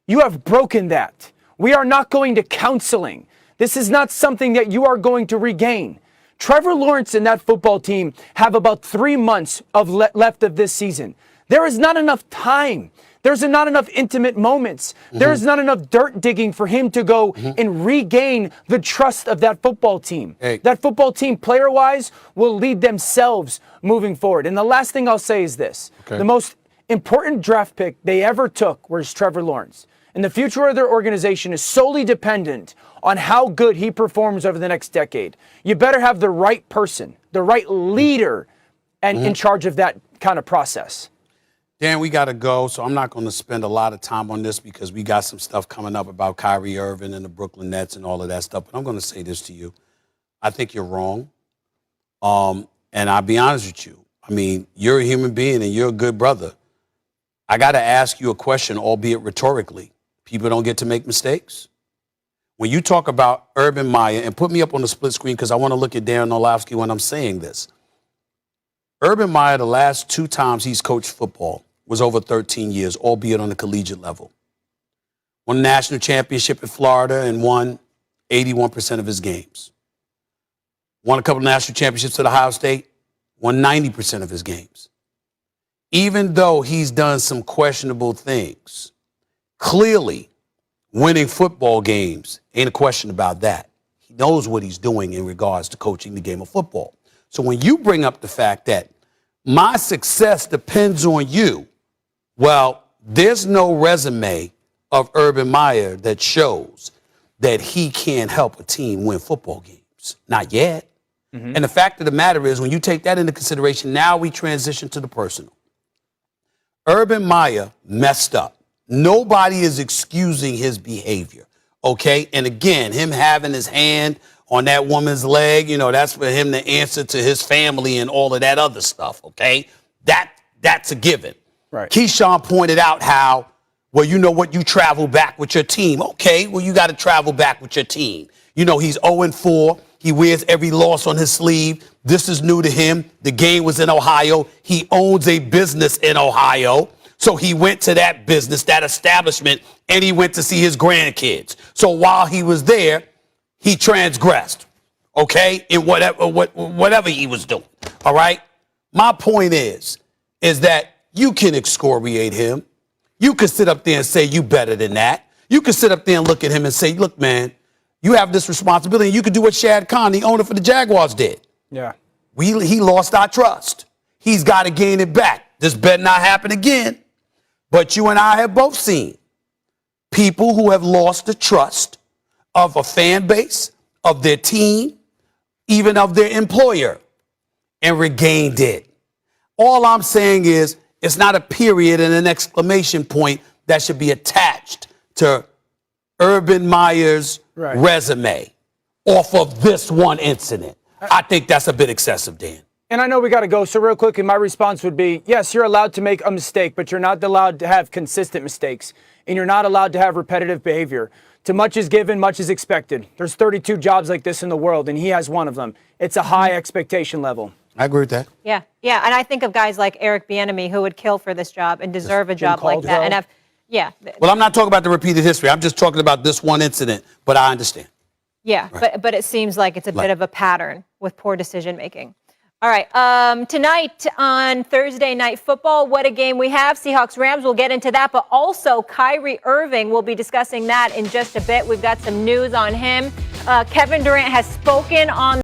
You have broken that. We are not going to counseling. This is not something that you are going to regain. Trevor Lawrence and that football team have about 3 months of left of this season. There is not enough time. There's not enough intimate moments. There's not enough dirt digging for him to go and regain the trust of that football team. That football team, player-wise, will lead themselves moving forward. And the last thing I'll say is this. The most important draft pick they ever took was Trevor Lawrence. And the future of their organization is solely dependent on how good he performs over the next decade. You better have the right person, the right leader, and in charge of that kind of process. Dan, we got to go, so I'm not going to spend a lot of time on this because we got some stuff coming up about Kyrie Irving and the Brooklyn Nets and all of that stuff. But I'm going to say this to you. I think you're wrong. And I'll be honest with you. I mean, you're a human being and you're a good brother. I got to ask you a question, albeit rhetorically. People don't get to make mistakes. When you talk about Urban Meyer, and put me up on the split screen because I want to look at Darren Orlovsky when I'm saying this. Urban Meyer, the last 2 times he's coached football, was over 13 years, albeit on the collegiate level. Won a national championship in Florida and won 81% of his games. Won a couple of national championships at Ohio State, won 90% of his games. Even though he's done some questionable things, clearly winning football games, ain't a question about that. He knows what he's doing in regards to coaching the game of football. So when you bring up the fact that my success depends on you, well, there's no resume of Urban Meyer that shows that he can help a team win football games. Not yet. And the fact of the matter is, when you take that into consideration, now we transition to the personal. Urban Meyer messed up. Nobody is excusing his behavior, okay? And again, him having his hand on that woman's leg, that's for him to answer to his family and all of that other stuff, okay? That's a given. Right. Keyshawn pointed out how, well, you know what, you travel back with your team. Okay, well, you got to travel back with your team. He's 0-4. He wears every loss on his sleeve. This is new to him. The game was in Ohio. He owns a business in Ohio. So he went to that business, that establishment, and he went to see his grandkids. So while he was there, he transgressed, okay, in whatever he was doing, all right? My point is that you can excoriate him. You can sit up there and say you better than that. You can sit up there and look at him and say, look, man, you have this responsibility. You can do what Shad Khan, the owner for the Jaguars, did. Yeah. He lost our trust. He's got to gain it back. This better not happen again. But you and I have both seen people who have lost the trust of a fan base, of their team, even of their employer, and regained it. All I'm saying is it's not a period and an exclamation point that should be attached to Urban Meyer's resume off of this one incident. I think that's a bit excessive, Dan. And I know we got to go, so real quickly, my response would be, yes, you're allowed to make a mistake, but you're not allowed to have consistent mistakes, and you're not allowed to have repetitive behavior. To much is given, much is expected. There's 32 jobs like this in the world, and he has one of them. It's a high expectation level. I agree with that. Yeah, yeah, and I think of guys like Eric Bieniemy who would kill for this job and deserve a job like that. And well, I'm not talking about the repeated history. I'm just talking about this one incident, but I understand. Yeah, right. but it seems like it's a bit of a pattern with poor decision making. All right, tonight on Thursday Night Football, what a game we have. Seahawks-Rams, we'll get into that, but also Kyrie Irving, we'll be discussing that in just a bit. We've got some news on him. Kevin Durant has spoken on